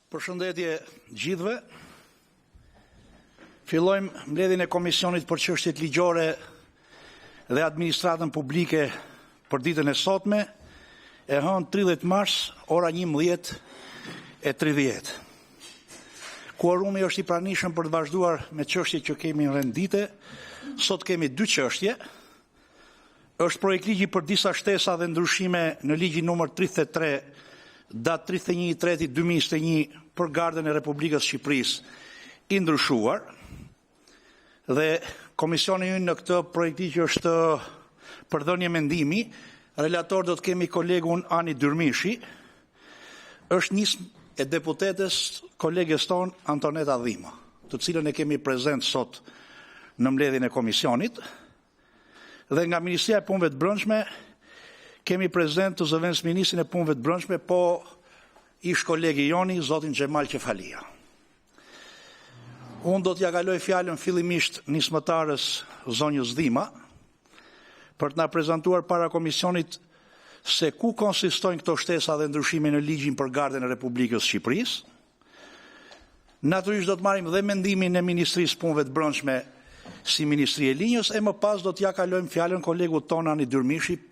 Përshëndetje gjithëve. Fillojmë mbledhjen e Komisionit për Çështjet Ligjore dhe Administratën Publike për ditën e sotme, e hënë 30 mars, ora 11:30. Kuorumi është i pranishëm për të vazhduar me çështjet që kemi në rendite. Sot kemi 2 çështje. Është projekt ligji për disa shtesa dhe ndryshime në ligjin numër 33 datë 31/3/2021 për Gardën e Republikës Shqipërisë i ndryshuar, dhe komisioni ynë në këtë projekt ligj është për dhënie mendimi. Relator do të kemi kolegun Ani Dyrmishi, është nismë e deputetës kolegës tonë Antoneta Dhima, të cilën e kemi prezent sot në mbledhjen e komisionit, dhe nga Ministria e Punëve të Brendshme kemi prezent të zëvendës ministrin e Punëve të Brendshme, po ish kolegi joni, zotin Xhemal Qefalia. Unë do t'ja kaloj fjalën fillimisht nismëtarës zonjës Dhima për të na prezantuar para komisionit se ku konsistojnë këto shtesa dhe ndryshime në ligjin për Gardën e Republikës Shqipërisë. Natyrisht do të marrim dhe mendimin e Ministrisë Punëve të Brendshme si Ministri e Linjës, e më pas do t'ja kalojmë fjalën kolegut ton Ani Dyrmishi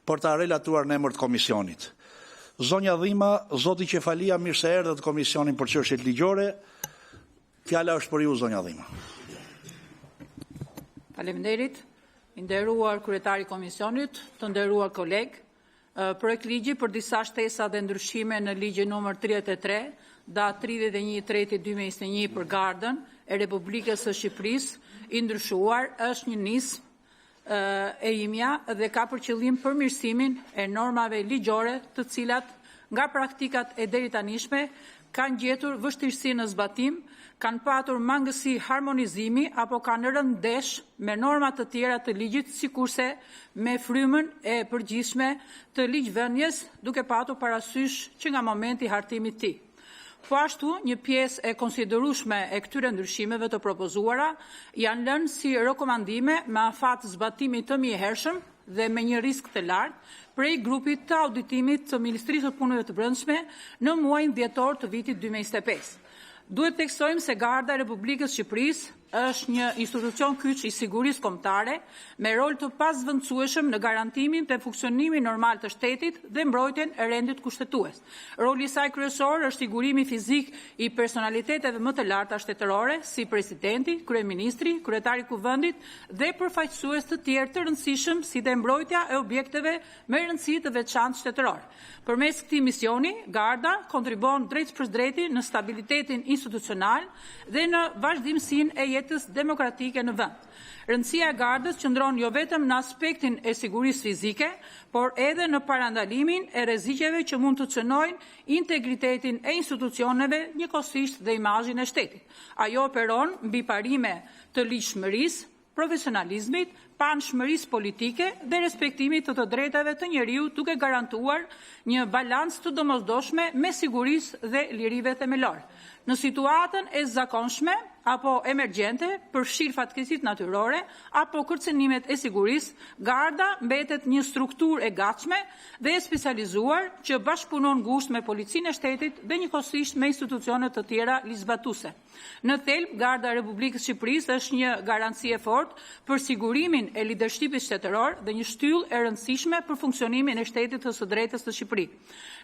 për ta relatuar në emër të komisionit. Zonja Dhima, zoti Qefalia, mirë se erdhët Komisionin për Çështjet Ligjore. Fjala është për ju, zonja Dhima. Faleminderit, i nderuar kryetari i komisionit, të nderuar koleg. Projekt ligji për disa shtesa dhe ndryshime në ligjin numër 33, datë 31/3/2021 për Gardën e Republikës së Shqipërisë i ndryshuar është një nismë e imja dhe ka për qëllim përmirësimin e normave ligjore, të cilat nga praktikat e deritanishme kanë gjetur vështirësi në zbatim, kanë patur mangësi harmonizimi apo kanë rënë ndesh me norma të tjera të ligjit, sikurse me frymën e përgjithshme të ligjvënies, duke patur parasysh që nga momenti i hartimit të tij. Po ashtu, një pjesë e konsiderueshme e këtyre ndryshimeve të propozuara janë lënë si rekomandime me afat zbatimit të mjehershëm dhe me një risk të lartë prej grupit të auditimit të Ministrisë së Punëve të Brendshme në muajin dhjetor të vitit 2025. Duhet të theksojmë se Garda e Republikës Shqipërisë është një institucion kyç i sigurisë kombëtare me rol të pazvendësueshëm në garantimin të funksionimit normal të shtetit dhe mbrojtjen e rendit kushtetues. Roli i saj kryesor është sigurimi fizik i personaliteteve më të larta shtetërore, si presidenti, kryeministri, kryetari i kuvendit dhe përfaqësues të tjerë të rëndësishëm, si dhe mbrojtja e objekteve me rëndësi të veçantë shtetërore. Përmes këtij misioni, Garda kontribon drejt për drejti në stabilitetin institucional dhe në vazhdimsinë e jetës demokratike në vend. Rëndësia e Gardës qëndron jo vetëm në aspektin e sigurisë fizike, por edhe në parandalimin e rreziqeve që mund të cënojnë integritetin e institucioneve, njëkohësisht dhe imazhin e shtetit. Ajo operon mbi parime të ligjshmërisë, profesionalizmit, panshmërisë politike dhe respektimit të drejtave të njeriut, duke garantuar një balancë të domosdoshme me sigurisë dhe lirive themelore. Në situatën e zakonshme apo emergjente, përfshirë fatkeqësitë natyrore apo kërcënimet e sigurisë, Garda mbetet një strukturë e gatshme dhe e specializuar që bashkëpunon ngushtë me policinë e shtetit dhe njëkohësisht me institucione të tjera ligjzbatuese. Në thelb, Garda e Republikës Shqipërisë është një garanci e fortë për sigurimin e lidershipit shtetëror dhe një shtyllë e rëndësishme për funksionimin e shtetit të së drejtës të Shqipërisë.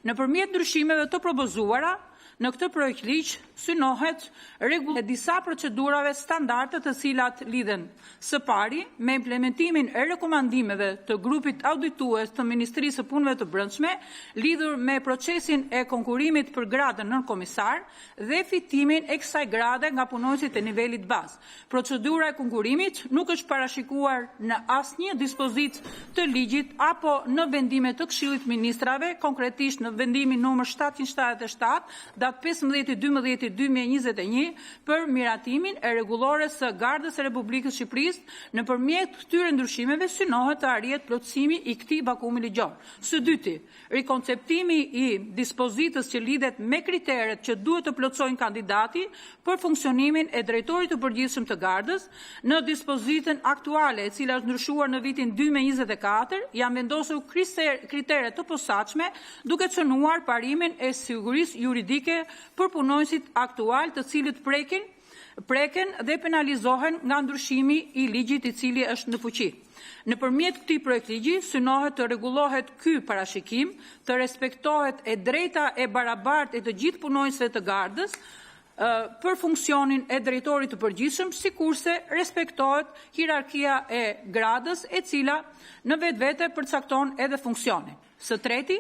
Nëpërmjet ndryshimeve të propozuara në këtë projekt ligj synohet rregullim e disa procedurave standarde të cilat lidhen së pari me implementimin e rekomandimeve të grupit auditues të Ministrisë së Punëve të Brendshme lidhur me procesin e konkurimit për gradën nënkomisar dhe fitimin e kësaj grade nga punonësit e nivelit bazë. Procedura e konkurimit nuk është parashikuar në asnjë dispozitë të ligjit apo në vendime të Këshillit Ministrave, konkretisht në vendimin numër 777 datë 15/12/2021 për miratimin e rregullore së Gardës së Republikës Shqipërisë. Nëpërmjet këtyre ndryshimeve synohet të arrihet plotësimi i këtij vakumi ligjor. Së dyti, rikonceptimi i dispozitës që lidhet me kriteret që duhet të plotësojnë kandidati për funksionimin e drejtorit të përgjithshëm të Gardës. Në dispozitën aktuale, e cila është ndryshuar në vitin 2024, janë vendosur kritere të posaçme duke cënuar parimin e sigurisë juridike publike për punonësit aktual të cilët preken dhe penalizohen nga ndryshimi i ligjit i cili është në fuqi. Nëpërmjet këtij projektligji synohet të rregullohet ky parashikim, të respektohet e drejta e barabartë e të gjithë punonësve të gardës për funksionin e drejtorit të përgjithshëm, sikurse respektohet hierarkia e gradës, e cila në vetvete përcakton edhe funksionin. Së treti,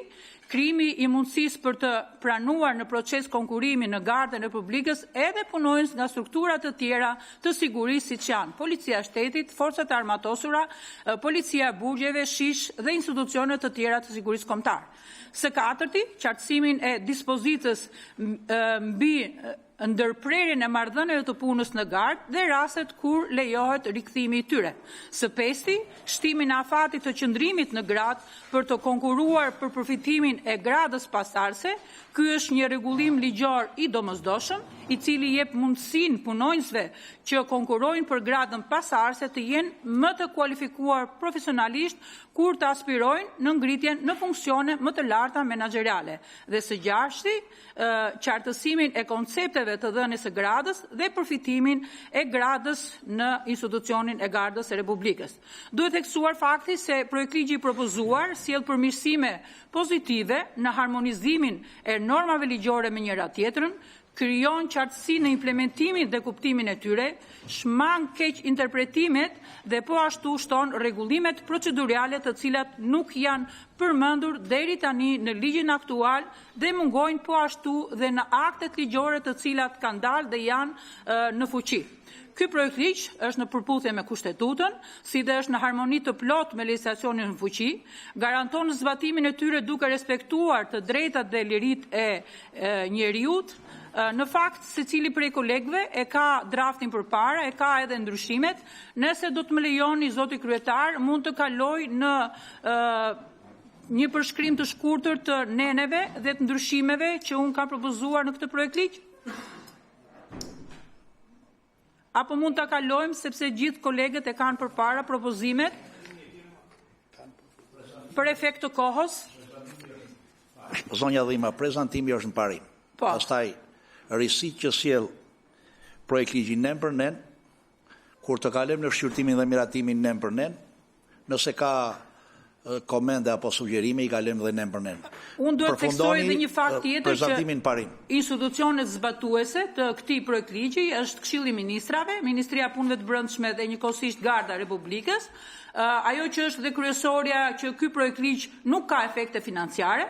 krijimi i mundësisë për të pranuar në proces konkurrimi në Gardën e Republikës edhe punonjës nga struktura të tjera të sigurisë siç janë Policia e Shtetit, Forcat e Armatosura, Policia e Burgjeve, Shish dhe institucione të tjera të sigurisë kombëtare. Së katërti, qartësimin e dispozitës mbi ndërprerjen e marrëdhënieve të punës në gardë dhe rastet kur lejohet rikthimi i tyre. Së pesti, shtimin e afatit të qëndrimit në gradë për të konkuruar për përfitimin e gradës pasardhëse. Ky është një rregullim ligjor i domosdoshëm, i cili jep mundësinë punonjësve që konkurrojnë për gradën pasardhëse të jenë më të kualifikuar profesionalisht kur të aspirojnë në ngritjen në funksione më të larta menaxheriale. Dhe së gjashti, qartësimin e koncepteve të dhënies së gradës dhe përfitimin e gradës në institucionin e Gardës së Republikës. Duhet theksuar fakti se projektligji i propozuar sjell përmirësime pozitive në harmonizimin e normave ligjore me njëra tjetrën, krijon qartësi në implementimin dhe kuptimin e tyre, shmang keq interpretimet dhe po ashtu shton rregullimet procedurale të cilat nuk janë përmendur deri tani në ligjin aktual dhe mungojnë po ashtu dhe në aktet ligjore të cilat kanë dalë dhe janë në fuqi. Ky projektligj është në përputhje me Kushtetutën, si dhe është në harmoni të plot me legjislacionin në fuqi, garanton zbatimin e tyre duke respektuar të drejtat dhe liritë e njeriut. Në fakt, secili prej kolegëve e ka draftin përpara, e ka edhe ndryshimet. Nëse do të më lejoni, zoti kryetar, mund të kaloj në një përshkrim të shkurtër të neneve dhe të ndryshimeve që unë kam propozuar në këtë projektligj? Apo mund të kalojmë, sepse gjithë kolegët e kanë përpara propozimet për efekt të kohës? Zonja Dhima, prezantimi është në parim. Po. Pastaj, risi që sjell projektligjin nen për nen, kur të kalojmë në shqyrtimin dhe miratimin nen për nen, nëse ka komende apo sugjerime, i kalojmë dhe nen për nen. Unë duhet të theksoj edhe një fakt tjetër prezantimin parim. Institucionet zbatuese të këtij projektligji është Këshilli i Ministrave, Ministria e Punëve të Brendshme dhe njëkohësisht Garda e Republikës. Ajo që është dhe kryesorja që ky projektligj nuk ka efekte financiare.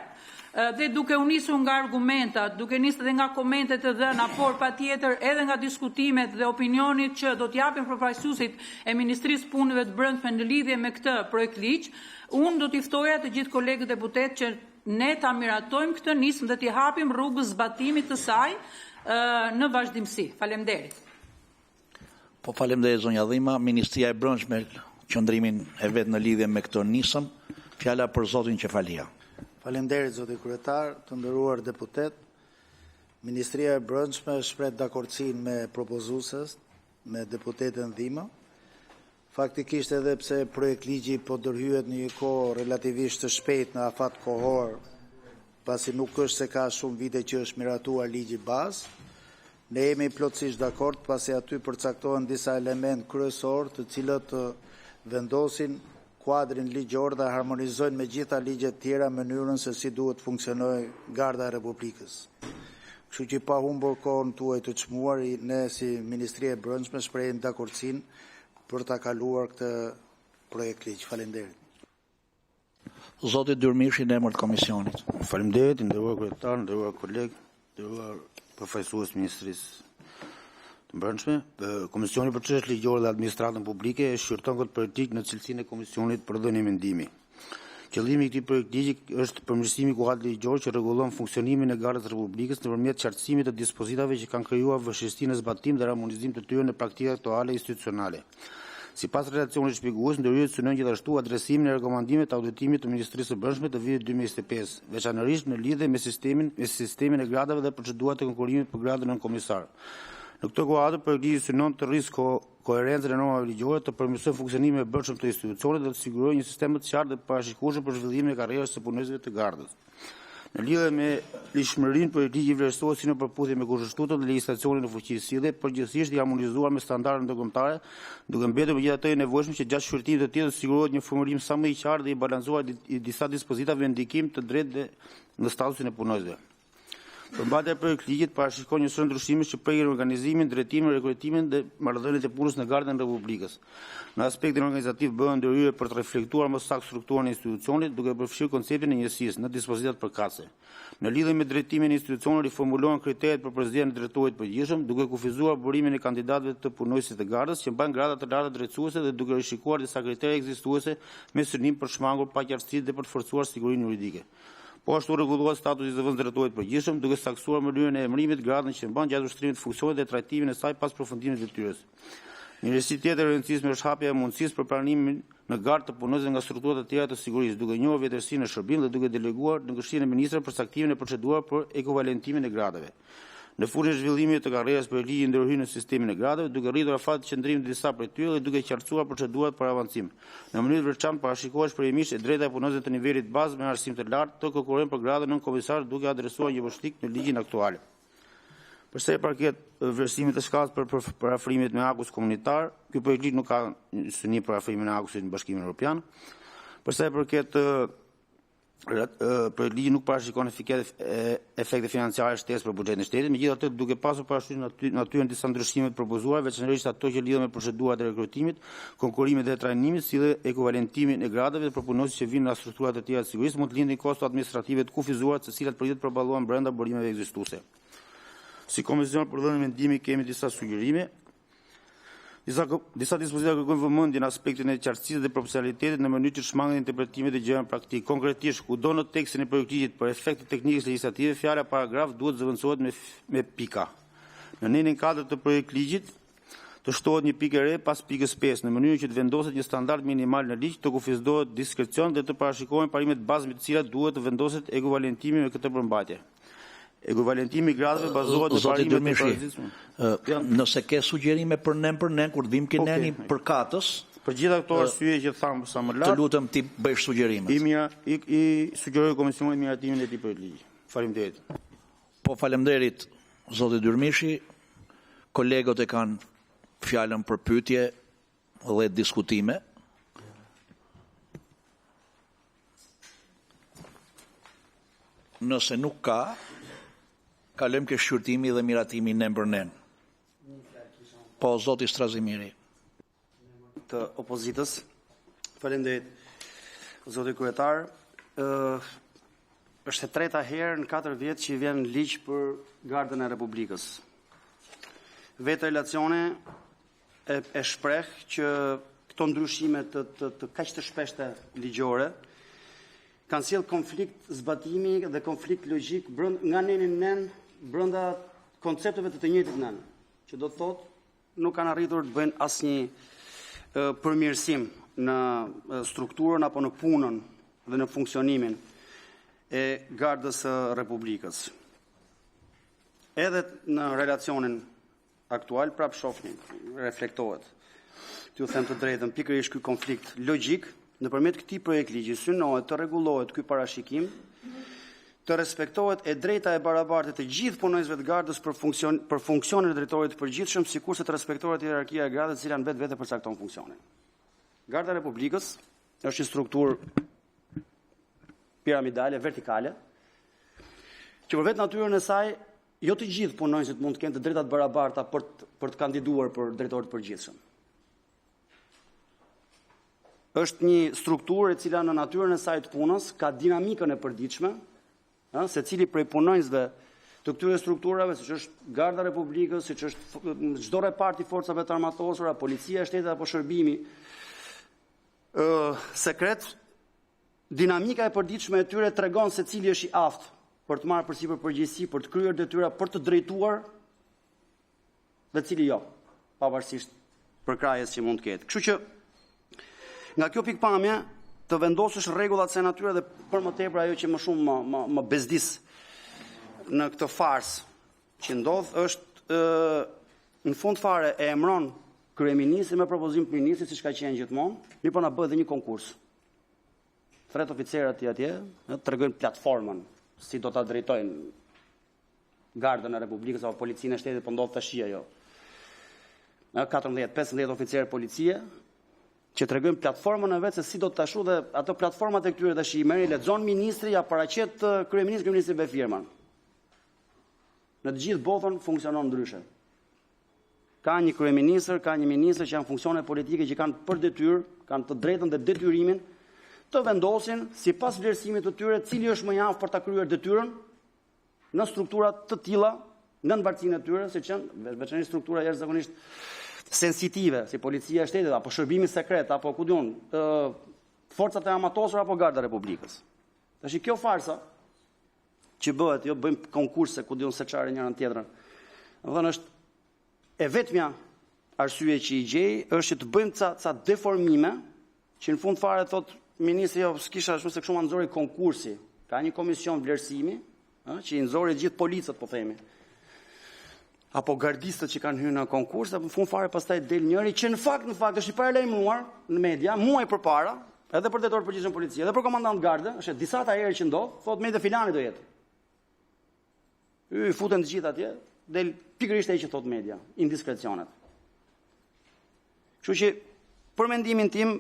Dhe duke u nisur nga argumentat, duke nisur edhe nga komentet e dhëna, por patjetër edhe nga diskutimet dhe opinionit që do t'japin përfaqësuesit e Ministrisë Punëve të Brendshme në lidhje me këtë projektligj, unë do t'i ftoja të gjithë kolegët deputet që ne ta miratojmë këtë nismë dhe t'i hapim rrugës zbatimit të saj në vazhdimsi. Faleminderit. Po faleminderit zonja Dhima, Ministria e Brendshme qëndrimin e vet në lidhje me këtë nisëm, fjala për zotin Qefalia. Faleminderit zoti kryetar, të nderuar deputet. Ministria e Brendshme shpreh dakordsinë me propozuesës, me deputeten Dhima. Faktikisht edhe pse projektligji po ndërhyhet në një kohë relativisht të shpejtë në afat kohor, pasi nuk është se ka shumë vite që është miratuar ligji bazë, ne jemi plotësisht dakord pasi aty përcaktohen disa element kryesor të cilët vendosin kuadrin ligjor dhe harmonizojnë me gjitha ligjet tjera mënyrën se si duhet funksionojë Garda e Republikës. Kështu që pa humbur kohën tuaj të çmuar, ne si Ministria e Brendshme shprehim dakordsinë për ta kaluar këtë projektligj. Faleminderit. Zoti Dyrmishi në emër të komisionit. Faleminderit, nderuar kryetar, nderuar kolegë, nderuar përfaqësues Ministrisë të Brendshme. Komisioni për çështje ligjore dhe administratën publike shqyrton këtë projektligj në cilësinë e komisionit për dhënie mendimi. Qëllimi i këtij projektligji është përmirësimi i kuadrit ligjor që rregullon funksionimin e Gardës së Republikës nëpërmjet qartësimit të dispozitave që kanë krijuar vështirësi në zbatim dhe harmonizim të tyre në praktikë aktuale institucionale. Sipas relacionit shpjegues, ndërhyrjet synojnë gjithashtu adresimin e rekomandimeve të auditimit të Ministrisë së Brendshme të vitit 2025, veçanërisht në lidhje me sistemin e gradave dhe procedurat e konkurrimit për gradën nën komisar. Në këtë kuadër, projektligji synon të rrisë koherencën e normave ligjore, të përmirësojë funksionimin e brendshëm të institucionit dhe të sigurojë një sistem të qartë dhe të parashikueshëm për zhvillimin e karrierës së punonjësve të Gardës. Në lidhje me lishmërinë për ligji vlerësohet si në përputhje me kushtutën dhe legjislacionin në fuqi sjellje, përgjithsisht i harmonizuar me standardet ndërkombëtare, duke mbetur megjithatë e nevojshme që gjatë shqyrtimit të tillë të sigurohet një formëlim sa më i qartë dhe i balancuar i disa dispozitave me ndikim të drejtë në statusin e punonjësve. Përmbajtja e projektligjit parashikon një sër ndryshimesh që prekin organizimin, drejtimin, rekrutimin dhe marrëdhëniet e punës në Gardën e Republikës. Në aspektin organizativ bëhen ndërhyrje për të reflektuar më saktë strukturën e institucionit, duke përfshirë konceptin e njësisë në dispozitat përkatëse. Në lidhje me drejtimin e institucionit riformulohen kriteret për përzgjedhjen e drejtorit përgjithshëm, duke kufizuar burimin e kandidatëve të punonjësit të Gardës që mbajnë grada të larta drejtuese dhe duke rishikuar disa kritere ekzistuese me synim për shmangur paqartësitë dhe për të forcuar sigurinë juridike. Po ashtu rregullohet statusi i zëvendës drejtorit përgjithshëm, duke saktuar mënyrën e emërimit, gradën që mban gjatë ushtrimit të funksionit dhe trajtimin e saj pas përfundimit të detyrës. Një rëndësi tjetër e rëndësishme është hapja e mundësisë për pranimin në Gardë të punonjësve nga strukturat e tjera të sigurisë, duke njohur vjetërsinë në shërbim dhe duke deleguar në Këshillin e Ministrave përcaktimin e procedurave për ekuivalentimin e gradave. Në fund e zhvillimit të karrierës për ligjin ndërhyrë në sistemin e gradave, duke rritur afat të qëndrimit të disa prej tyre dhe duke qartësuar procedurat për avancim. Në mënyrë të veçantë parashikohet shpërblimisht e drejta e punonjësve të nivelit bazë me arsim të lartë të konkurrojnë për gradën nën komisar duke adresuar një vështirësi në ligjin aktual. Përsa i përket vlerësimit të shkallës për parafrimet me akus komunitar, ky projektligj nuk ka synim për parafrimin e akusit në Bashkimin Evropian. Përsa i përket projektligji nuk parashikon efekte financiare shtesë për buxhetin e shtetit, megjithatë duke pasur parasysh natyrën disa ndryshime të propozuara, veçanërisht ato që lidhen me procedurat e rekrutimit, konkurrimit dhe trajnimit, si dhe ekuivalentimin e gradave për punonjësit që vinë nga strukturat e tjera të sigurisë, mund të lindin kosto administrative të kufizuara, të cilat pritet të përballohen brenda burimeve ekzistuese. Si Komision për dhënien mendimi kemi disa sugjerime. Disa dispozita kërkojnë vëmendje në aspektin e qartësisë dhe proporcionalitetit në mënyrë që shmangen interpretimet e gjërave praktik. Konkretisht, kudo në tekstin e projektit për efekte teknikës legjislative, fjala paragraf duhet zëvendësohet me pika. Në nenin 4 të projektligjit të shtohet një pikë e re pas pikës 5, në mënyrë që të vendoset një standard minimal në ligj, të kufizohet diskrecion dhe të parashikohen parimet bazë me të cilat duhet të vendoset ekuivalentimi me këtë përmbajtje. Ekuivalentimi i gradave bazohet në parimet e përgjithshme. Nëse ke sugjerime për nen kur vim ke neni për katës, për gjitha këto arsye që tham sa më lart, të lutem ti bësh sugjerimet. I sugjeroj Komisionit miratimin e këtij projektligji. Faleminderit. Po faleminderit zoti Dyrmishi. Kolegët e kanë fjalën për pyetje dhe diskutime. Nëse nuk ka, kalojmë ke shqyrtimi dhe miratimi nen për nen. Po, zoti Strazimiri. Të opozitës. Faleminderit, zoti kryetar. Është e treta herë në 4 vjet që i vjen ligj për Gardën e Republikës. Vetë relacione e shpreh që këto ndryshime të kaq të shpeshta ligjore kanë sjell konflikt zbatimi dhe konflikt logjik nga nenin nen brenda koncepteve të njëjtit nen, që do të thotë nuk kanë arritur të bëjnë asnjë përmirësim në strukturën apo në punën dhe në funksionimin e Gardës së Republikës. Edhe në relacionin aktual prap shohni, reflektohet. T'ju them të drejtën, pikërisht ky konflikt logjik nëpërmjet këtij projektligji synohet të rregullohet ky parashikim, të respektohet e drejta e barabartë të gjithë punonjësve të Gardës për funksionin e drejtorit të përgjithshëm, sikurse të respektohet hierarkia e gradëve, e cila në vetë përcakton funksionin. Garda e Republikës është një strukturë piramidale, vertikale, që për vetë natyrën e saj, jo të gjithë punonjësit mund të kenë të drejtat barabarta për të kandiduar për drejtorit të përgjithshëm. Është një strukturë e cila në natyrën e saj të punës ka dinamikën e përditshme, se cili prej punonjësve të këtyre strukturave, siç është Garda e Republikës, siç është çdo repart i forcave të armatosura, policia e shtetit apo shërbimi sekret, dinamika e përditshme e tyre tregon se cili është i aftë për të marrë përsipër përgjegjësi, për të kryer detyra, për të drejtuar dhe cili jo, pavarësisht përkrahjes që mund të ketë. Kështu që nga kjo pikpamje të vendosësh rregullat se natyre dhe për më tepër ajo që më shumë më bezdis në këtë farsë që ndodh është në fund fare e emron kryeministri me propozim të ministrit, siç ka qenë gjithmonë, mirë po na bëhet edhe një konkurs. 3 oficerët atje tregojnë platformën si do ta drejtojnë Gardën e Republikës apo Policinë e Shtetit, po ndodh tash ajo. 14-15 oficerë policie që tregojnë platformën e vet se si do të tashu dhe ato platformat e këtyre tash i merri lexon ministri ja paraqet kryeministri be firman. Në të gjithë botën funksionon ndryshe. Ka një kryeministër, ka një ministër që janë funksione politike që kanë për detyrë, kanë të drejtën dhe detyrimin të vendosin sipas vlerësimit të tyre cili është më i aftë për ta kryer detyrën në struktura të tilla, në mbartsinë e tyre, siç janë veçanërisht struktura jashtëzakonisht sensitive, si policia e shtetit apo shërbimi sekret apo ku diun, forcat e amatosura apo Garda e Republikës. Tash kjo farsa që bëhet, jo bëjmë konkurse ku diun se çfarë njëra tjetrën. Domethënë është e vetmja arsye që i gjej është që të bëjmë ca deformime që në fund fare thot ministri jo s'kisha ashtu se kështu ma nxori konkursi. Ka një komision vlerësimi, që i nxori gjithë policët po themi. Apo gardistët që kanë hyrë në konkurs, apo në fund fare pastaj del njëri që në fakt është i paralajmëruar në media muaj përpara, edhe për drejtor përgjithshëm policie, edhe për komandant garde, është disa ta herë që ndodh, thotë me filani do jetë. Y futen të gjithë atje, del pikërisht ai që thot media, indiskrecionet. Kështu që për mendimin tim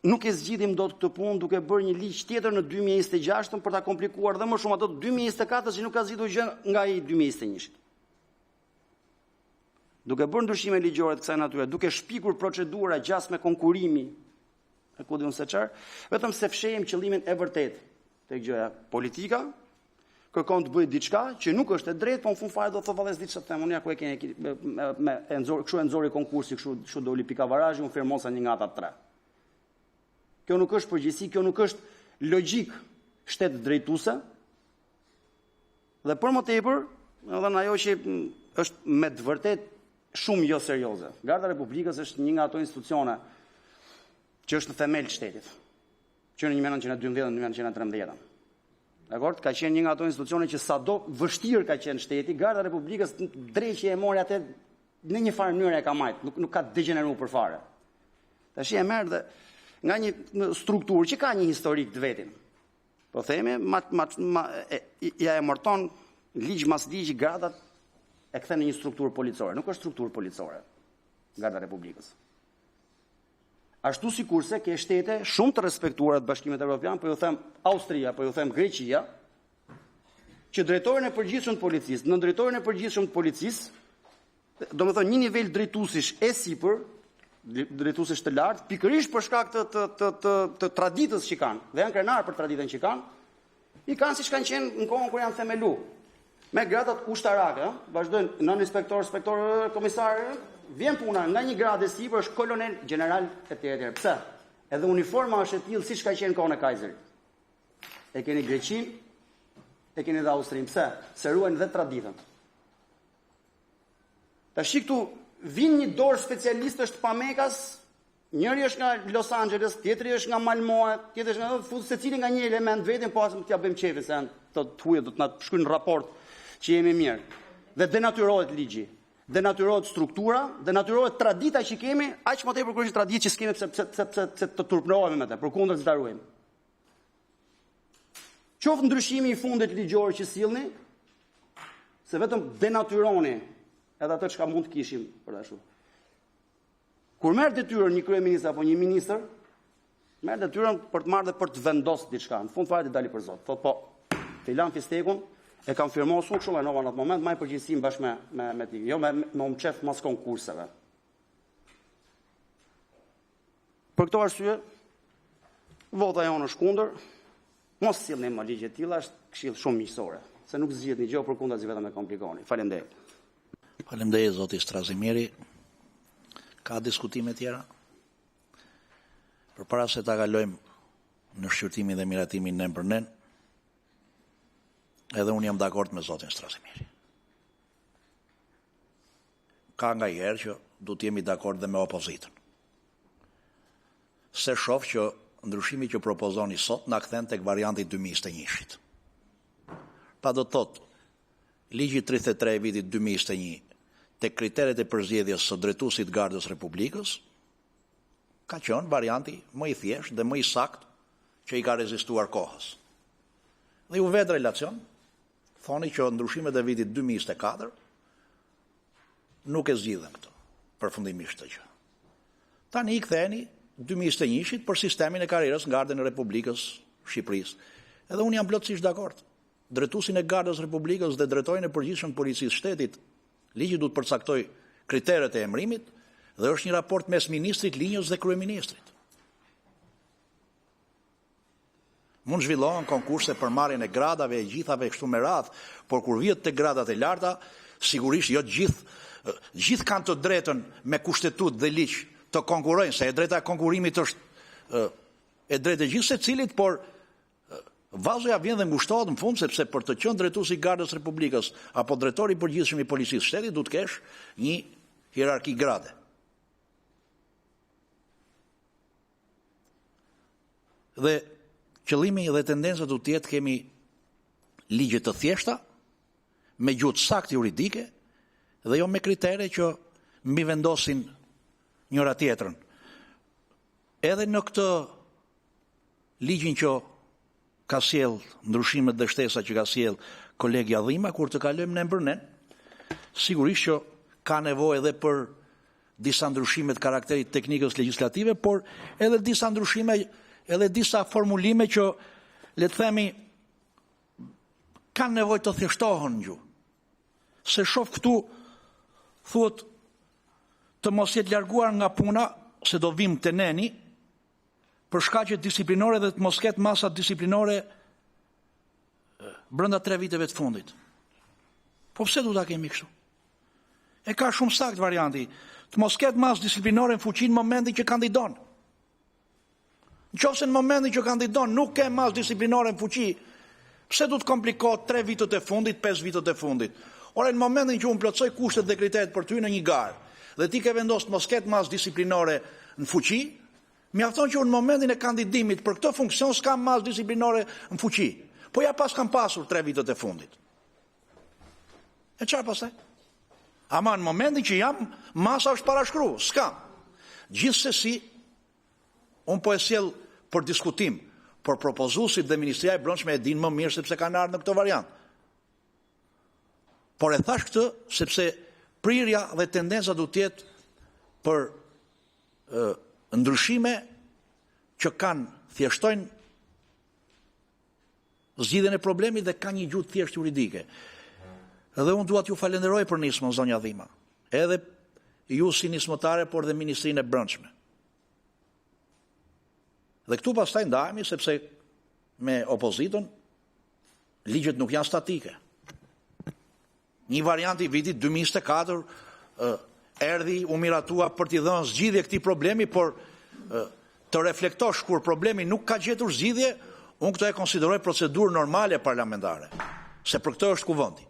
nuk e zgjidhim dot këtë punë duke bërë një ligj tjetër në 2026 për ta komplikuar dhe më shumë ato 2024 që nuk ka zgjidhur gjë nga ai 2021. Duke bërë ndryshime ligjore të kësaj natyre, duke shpikur procedura gjasme konkurrimi, e ku diun se çfarë, vetëm se fshehim qëllimin e vërtet tek gjëja. Politika kërkon të bëjë diçka që nuk është e drejtë, po në fund fare do të thotë vallës diçka të themun ja ku e keni me kështu e nxori konkursi, kështu doli pika barazhi, unë firmosa një nga ata tre. Kjo nuk është përgjegjësi, kjo nuk është logjik shtet drejtuese. Dhe për më tepër, edhe ajo që është me të vërtet shumë jo serioze. Garda e Republikës është një nga ato institucione që është në themel të shtetit. Që në 1912-1913. Dakor? Ka qenë një nga ato institucione që sado vështirë ka qenë shteti, Garda e Republikës drejtë e mori atë në një farë mënyrë e ka marrë, nuk ka degeneruar për fare. Tash e merr dhe nga një strukturë që ka një historik të vetin. Po themi, ja e morton ligj mas ligj gradat e kthen në një strukturë policore. Nuk është strukturë policore, Garda e Republikës. Ashtu sikurse ke shtete shumë të respektuara të Bashkimit Evropian, po ju them Austria, po ju them Greqia, që drejtorin e përgjithshëm të policisë, në drejtorin e përgjithshëm të policisë, domethënë një nivel drejtuesish e sipër, drejtuesish të lartë, pikërisht për shkak të traditës që kanë, dhe janë krenar për traditën që kanë, i kanë siç kanë qenë në kohën kur janë themelu. Me gradat ushtarake, vazhdojnë nën inspektor, inspektor, komisar, vjen puna nga një gradë e sipër është kolonel, general etj. Pse? Edhe uniforma është e tillë siç ka qenë kohën e Kaiserit. E keni Greqinë, e keni dhe Austrinë. Pse? Se ruajnë dhe traditën. Tash këtu vin një dorë specialistësh të pamekas, njëri është nga Los Angeles, tjetri është nga Malmoa, tjetri është nga fut secili nga një element vetëm, po as t'ja bëjmë çefi se janë të huaj do të na shkruajnë raport që jemi mirë. Dhe denatyrohet ligji, denatyrohet struktura, denatyrohet tradita që kemi, aq më tepër kur është traditë që s'kemi pse të turpërohemi me të, përkundër të ruajmë. Qoftë ndryshimi i fundit ligjor që sillni, se vetëm denatyroni edhe atë çka mund të kishim për ashtu. Kur merr detyrën një kryeminist apo një ministër, merr detyrën për të marrë dhe për të vendosur diçka. Në fund fare të dali për Zot. Thotë po, filan fistekun e kam firmosur kështu në atë moment, më përgjegjësim bashkë me ti. Jo me umçef mas konkurseve. Për këto arsye, vota jonë është kundër. Mos sillni më ligje të tilla, është këshill shumë miqësore, se nuk zgjihet një gjë përkundazi vetëm e komplikoni. Faleminderit. Faleminderit zoti Strazimiri. Ka diskutime tjera? Përpara se ta kalojmë në shqyrtimin dhe miratimin nën për nën, edhe unë jam dakord me zotin Strazimiri. Ka nga herë që du të jemi dakord dhe me opozitën. Se shoh që ndryshimi që propozoni sot na kthen tek varianti 2021-shit. Pa do të thotë, ligji 33 i vitit 2021 tek kriteret e përzgjedhjes së drejtuesit Gardës Republikës ka qenë varianti më i thjeshtë dhe më i saktë që i ka rezistuar kohës. dhe ju vetë relacion, thoni që ndryshimet e vitit 2024 nuk e zgjidhen këto, përfundimisht të gjë. Tani i ktheheni 2021-shit për sistemin e karrierës në Gardën e Republikës Shqipërisë. Edhe unë jam plotësisht dakord. Drejtuesin e Gardës Republikës dhe drejtorin e përgjithshëm të Policisë së Shtetit, ligji duhet përcaktoj kriteret e emërimit dhe është një raport mes ministrit, linjës dhe kryeministrit. Mund zhvillohen konkurse për marrjen e gradave e gjithave kështu me radhë, por kur vihet te gradat e larta, sigurisht jo gjithë kanë të drejtën me kushtetut dhe ligj të konkurrojnë, se e drejta e konkurimit është e drejtë e gjithë secilit, por vazoja vjen dhe ngushtohet në fund, sepse për të qenë drejtuesi i Gardës Republikës apo drejtori i përgjithshëm i Policisë së Shtetit duhet kesh një hierarki grade. Dhe qëllimi dhe tendenca do të jetë kemi ligje të thjeshta, me gjuhë saktë juridike dhe jo me kritere që mbi vendosin njëra tjetrën. Edhe në këtë ligjin që ka sjell ndryshimet dhe shtesa që ka sjell kolegja Dhima, kur të kalojmë në emërnen, sigurisht që ka nevojë edhe për disa ndryshime të karakterit teknikës legjislative, por edhe disa ndryshime, edhe disa formulime që, le të themi, kanë nevojë të thjeshtohen në gjuhë. Se shoh këtu, thuhet të mos jetë larguar nga puna, se do vim të neni, për shkaqe disiplinore dhe të mos ketë masa disiplinore brenda 3 viteve të fundit. Po pse du ta kemi kështu? E ka shumë sakt varianti, të mos ketë masë disiplinore në fuqi në momentin që kandidon. Nëse në momentin që kandidon nuk ke masë disiplinore në fuqi, pse du të komplikohet 3 vitët e fundit, 5 vitët e fundit? Ore, në momentin që unë plotësoj kushtet dhe kriteret për ty në një garë, dhe ti ke vendosur të mos ketë masë disiplinore në fuqi, mjafton që unë në momentin e kandidimit për këtë funksion s'kam masë disiplinore në fuqi. Po ja pas kam pasur 3 vitët e fundit. E çfarë pastaj? Ama në momentin që jam, masa është parashkruar, s'kam. Gjithsesi, unë po e sjell për diskutim, por propozuesit dhe Ministria e Brendshme e dinë më mirë sepse kanë ardhur në këtë variant. Por e thash këtë sepse prirja dhe tendenca do të jetë për ndryshime që thjeshtojnë zgjidhjen e problemit dhe kanë një gjuhë thjesht juridike. Edhe unë dua t'ju falenderoj për nismën, zonja Dhima. Edhe ju si nismëtare, por dhe Ministrinë e Brendshme. Dhe këtu pastaj ndahemi sepse me opozitën ligjet nuk janë statike. Një variant i vitit 2024 erdhi u miratua për t'i dhënë zgjidhje këtij problemi, por të reflektosh kur problemi nuk ka gjetur zgjidhje, unë këto e konsideroj procedurë normale parlamentare, se për këtë është kuvendi.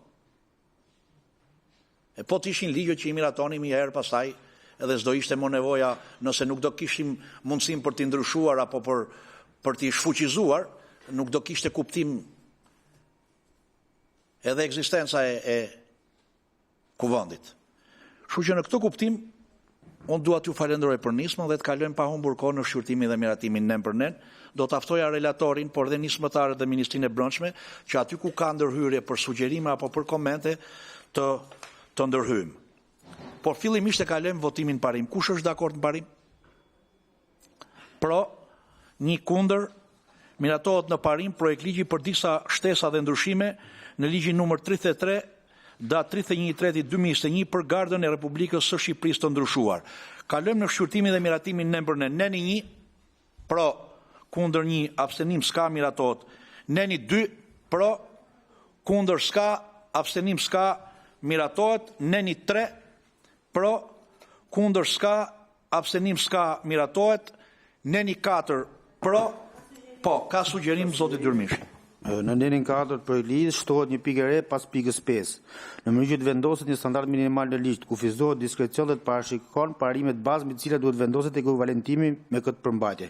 E po të ishin ligjet që i miratonim një herë pastaj, edhe s'do ishte më nevoja nëse nuk do kishim mundësim për t'i ndryshuar apo për t'i shfuqizuar, nuk do kishte kuptim edhe ekzistenca e kuvendit. Kështu që në këtë kuptim, unë dua t'ju falenderoj për nismën dhe të kalojmë pa humbur kohë në shqyrtimin dhe miratimin nen për nen. Do të aftoja relatorin, por dhe nismëtarët dhe Ministrinë e Brendshme, që aty ku ka ndërhyrje për sugjerime apo për komente të ndërhyjmë. Por fillimisht e kalojmë votimin parim. Kush është dakord në parim? Pro, 1 kundër, miratohet në parim projekt ligji për disa shtesa dhe ndryshime në ligjin numër 33, datë 31/3/2021 për Gardën e Republikës së Shqipërisë të ndryshuar. Kalojmë në shqyrtimin dhe miratimin nen për nen. Neni 1, pro, kundër 1, abstenim s'ka, miratohet. Neni 2, pro, kundër s'ka, abstenim s'ka, miratohet. Neni 3, pro, kundër s'ka, abstenim s'ka, miratohet. Neni 4, pro, po, ka sugjerim zotit Dyrmishi. Në nenin 4 për ligj shtohet një pikë e re pas pikës 5. Në mënyrë që të vendoset një standard minimal në ligj, kufizohet diskrecion dhe të parashikon parimet bazë me të cilat duhet vendoset ekuivalentimi me këtë përmbajtje.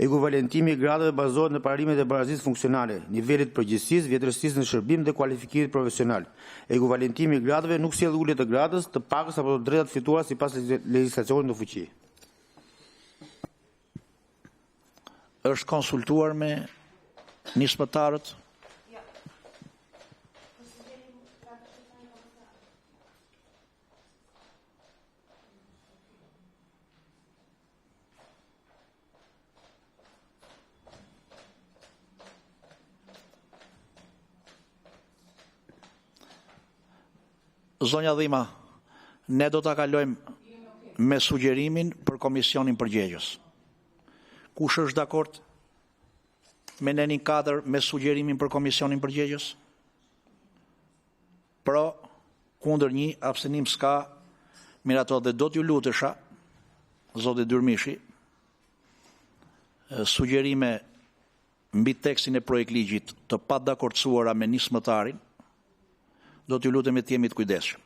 Ekuivalentimi i gradave bazohet në parimet e barazisë funksionale, nivelit përgjegjësisë, vjetërësisë në shërbim dhe kualifikimit profesional. Ekuivalentimi i gradave nuk sjell ulje të gradës, të pakës apo të drejtat fituara sipas legjislacionit në fuqi. Është konsultuar me nismëtarët? Zonja Dhima, ne do ta kalojmë me sugjerimin për komisionin përgjegjës. Kush është dakord me nenin 4 me sugjerimin për komisionin përgjegjës? Pro, kundër 1, abstenim s'ka, mirato dhe do t'ju lutesha, zoti Dyrmishi, sugjerime mbi tekstin e projekt ligjit të pa dakordsuara me nismëtarin, do t'ju lutem të jemi të kujdesshëm.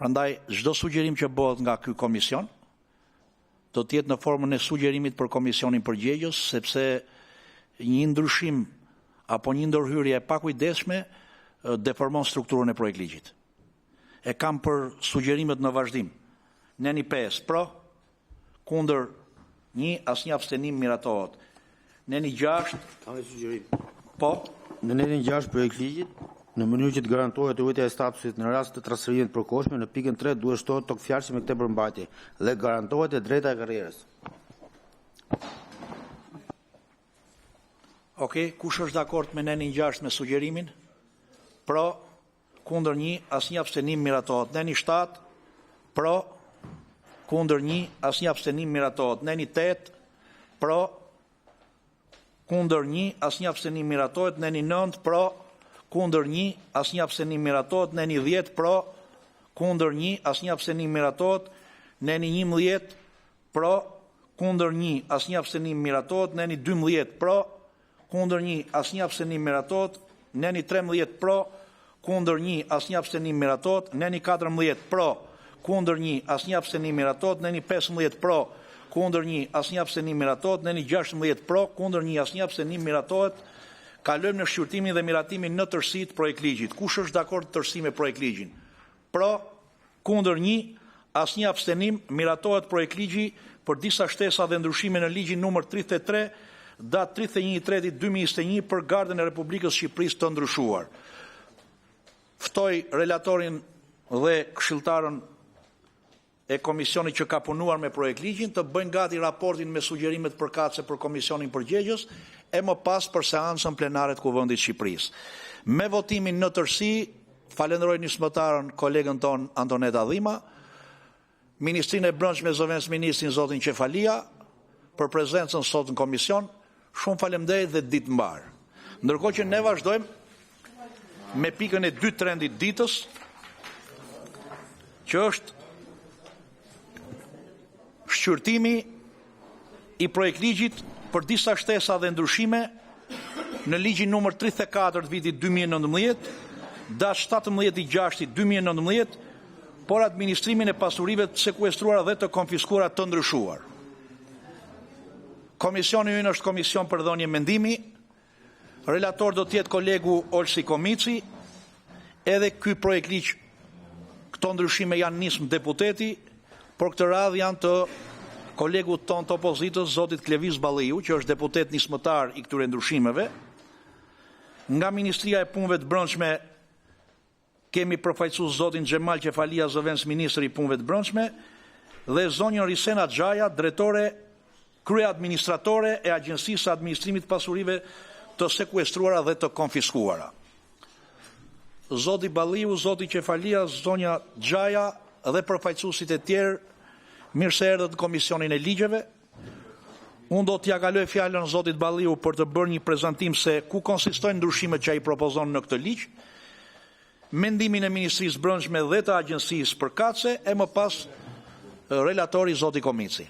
Prandaj, çdo sugjerim që bëhet nga ky komision, do të jetë në formën e sugjerimit për komisionin përgjegjës, sepse një ndryshim apo një ndërhyrje e pakujdesshme deformon strukturën e projekt ligjit. E kam për sugjerimet në vazhdim. Neni 5 pro, kundër 1, asnjë abstenim, miratohet. Neni 6, Kam një sugjerim. po, Në netin 6 projekt ligjit, në mënyrë që të garantohet rritja e statusit në rast të transferimit të përkohshme, në pikën 3 duhet shtohet tok fjalësi me këtë përmbajtje dhe garantohet e drejta e karrierës. Okej, kush është dakord me nenin 6 me sugjerimin? Pro, kundër 1, asnjë abstenim, miratohet. Neni 7, pro, kundër 1, asnjë abstenim, miratohet. Neni 8, pro, kundër 1, asnjë abstenim, miratohet. Neni 9, pro, kundër 1, asnjë abstenim, miratohet. Neni 10, pro, kundër 1, asnjë abstenim, miratohet. Neni 11, pro, kundër 1, asnjë abstenim, miratohet. Neni 12, pro, kundër 1, asnjë abstenim, miratohet. Neni 13, pro, kundër 1, asnjë abstenim, miratohet. Neni 14, pro, kundër 1, asnjë abstenim, miratohet. Neni 15, pro, kundër 1, asnjë abstenim, miratohet. Neni 16, pro, kundër 1, asnjë abstenim, miratohet. Kalojmë në shqyrtimin dhe miratimin në tërësi të projekt ligjit. Kush është dakord të tërësi me projekt ligjin? Pro, kundër 1, asnjë abstenim, miratohet projekt ligji për disa shtesa dhe ndryshime në ligjin numër 33, datë 31/3/2021 për Gardën e Republikës Shqipërisë të ndryshuar. Ftoj relatorin dhe këshilltarën e komisionit që ka punuar me projekt ligjin të bëjnë gati raportin me sugjerimet përkatëse për komisionin përgjegjës e më pas për seancën plenare të Kuvendit Shqipërisë. Me votimin në tërësi, falenderoj nismëtarën kolegën ton Antoneta Dhima, Ministrinë e Brendshme e Zëvendës Ministrin zotin Qefalia për prezencën sot në komision. Shumë faleminderit dhe ditë mbar. Ndërkohë që ne vazhdojmë me pikën e 2 të rendit ditës, që është shqyrtimi i projekt ligjit për disa shtesa dhe ndryshime në ligjin numër 34 të vitit 2019, datë 17/6/2019, por administrimin e pasurive të sekuestruara dhe të konfiskuara të ndryshuar. Komisioni ynë është komision për dhënie mendimi, relator do tjetë kolegu Olsi Komici, edhe ky projekt ligj, këto ndryshime janë nismë deputeti, por këtë radhë janë të kolegu ton të opozitës, zotit Klevis Balliu, që është deputet nismëtar i këtyre ndryshimeve. Nga Ministria e Punëve të Brendshme kemi përfaqësues zotin Xhemal Qefalia, zëvendës ministri i Punëve të Brendshme, dhe zonjën Risena Xhaja, drejtore krye administratore e Agjencisë së Administrimit të Pasurive të sekuestruara dhe të konfiskuara. Zoti Balliu, zoti Qefalia, zonja Xhaja dhe përfaqësuesit e tjerë, mirë se erdhët në Komisionin e Ligjeve. Unë do t'ja kaloj fjalën zotit Balliu për të bërë një prezantim se ku konsistojnë ndryshimet që ai propozon në këtë ligj, mendimin e Ministrisë Brendshme dhe të Agjencisë përkatëse, e më pas relatori zoti Komici.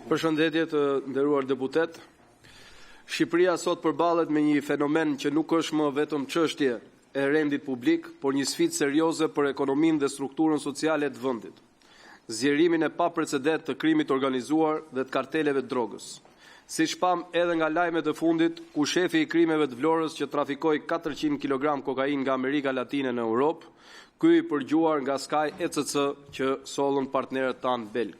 Përshëndetje të nderuar deputet. Shqipëria sot përballet me një fenomen që nuk është më vetëm çështje e rendit publik, por një sfidë serioze për ekonominë dhe strukturën sociale të vendit. Zgjerimin e paprecedent të krimit organizuar dhe të karteleve të drogës. Siç pam edhe nga lajmet e fundit, ku shefi i krimeve të Vlorës që trafikoi 400 kg kokainë nga Amerika Latine në Europë, ky i përgjuar nga Sky ECC që sollën partnerët tanë belg.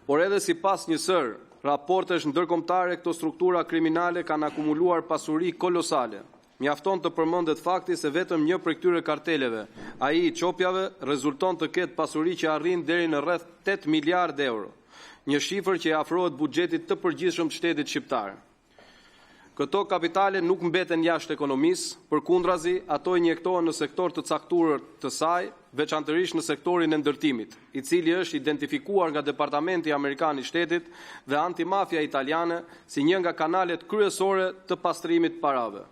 Por edhe sipas njësër raportesh ndërkombëtare, këto struktura kriminale kanë akumuluar pasuri kolosale, Mjafton të përmendet fakti se vetëm një prej këtyre karteleve, ai i çopjave, rezulton të ketë pasuri që arrin deri në rreth 8 miliardë euro, një shifër që i afrohet buxhetit të përgjithshëm të shtetit shqiptar. Këto kapitale nuk mbeten jashtë ekonomisë, përkundrazi, ato injektohen në sektor të caktuar të saj, veçanërisht në sektorin e ndërtimit, i cili është identifikuar nga Departamenti Amerikan i Shtetit dhe antimafia italiane si një nga kanalet kryesore të pastrimit parave.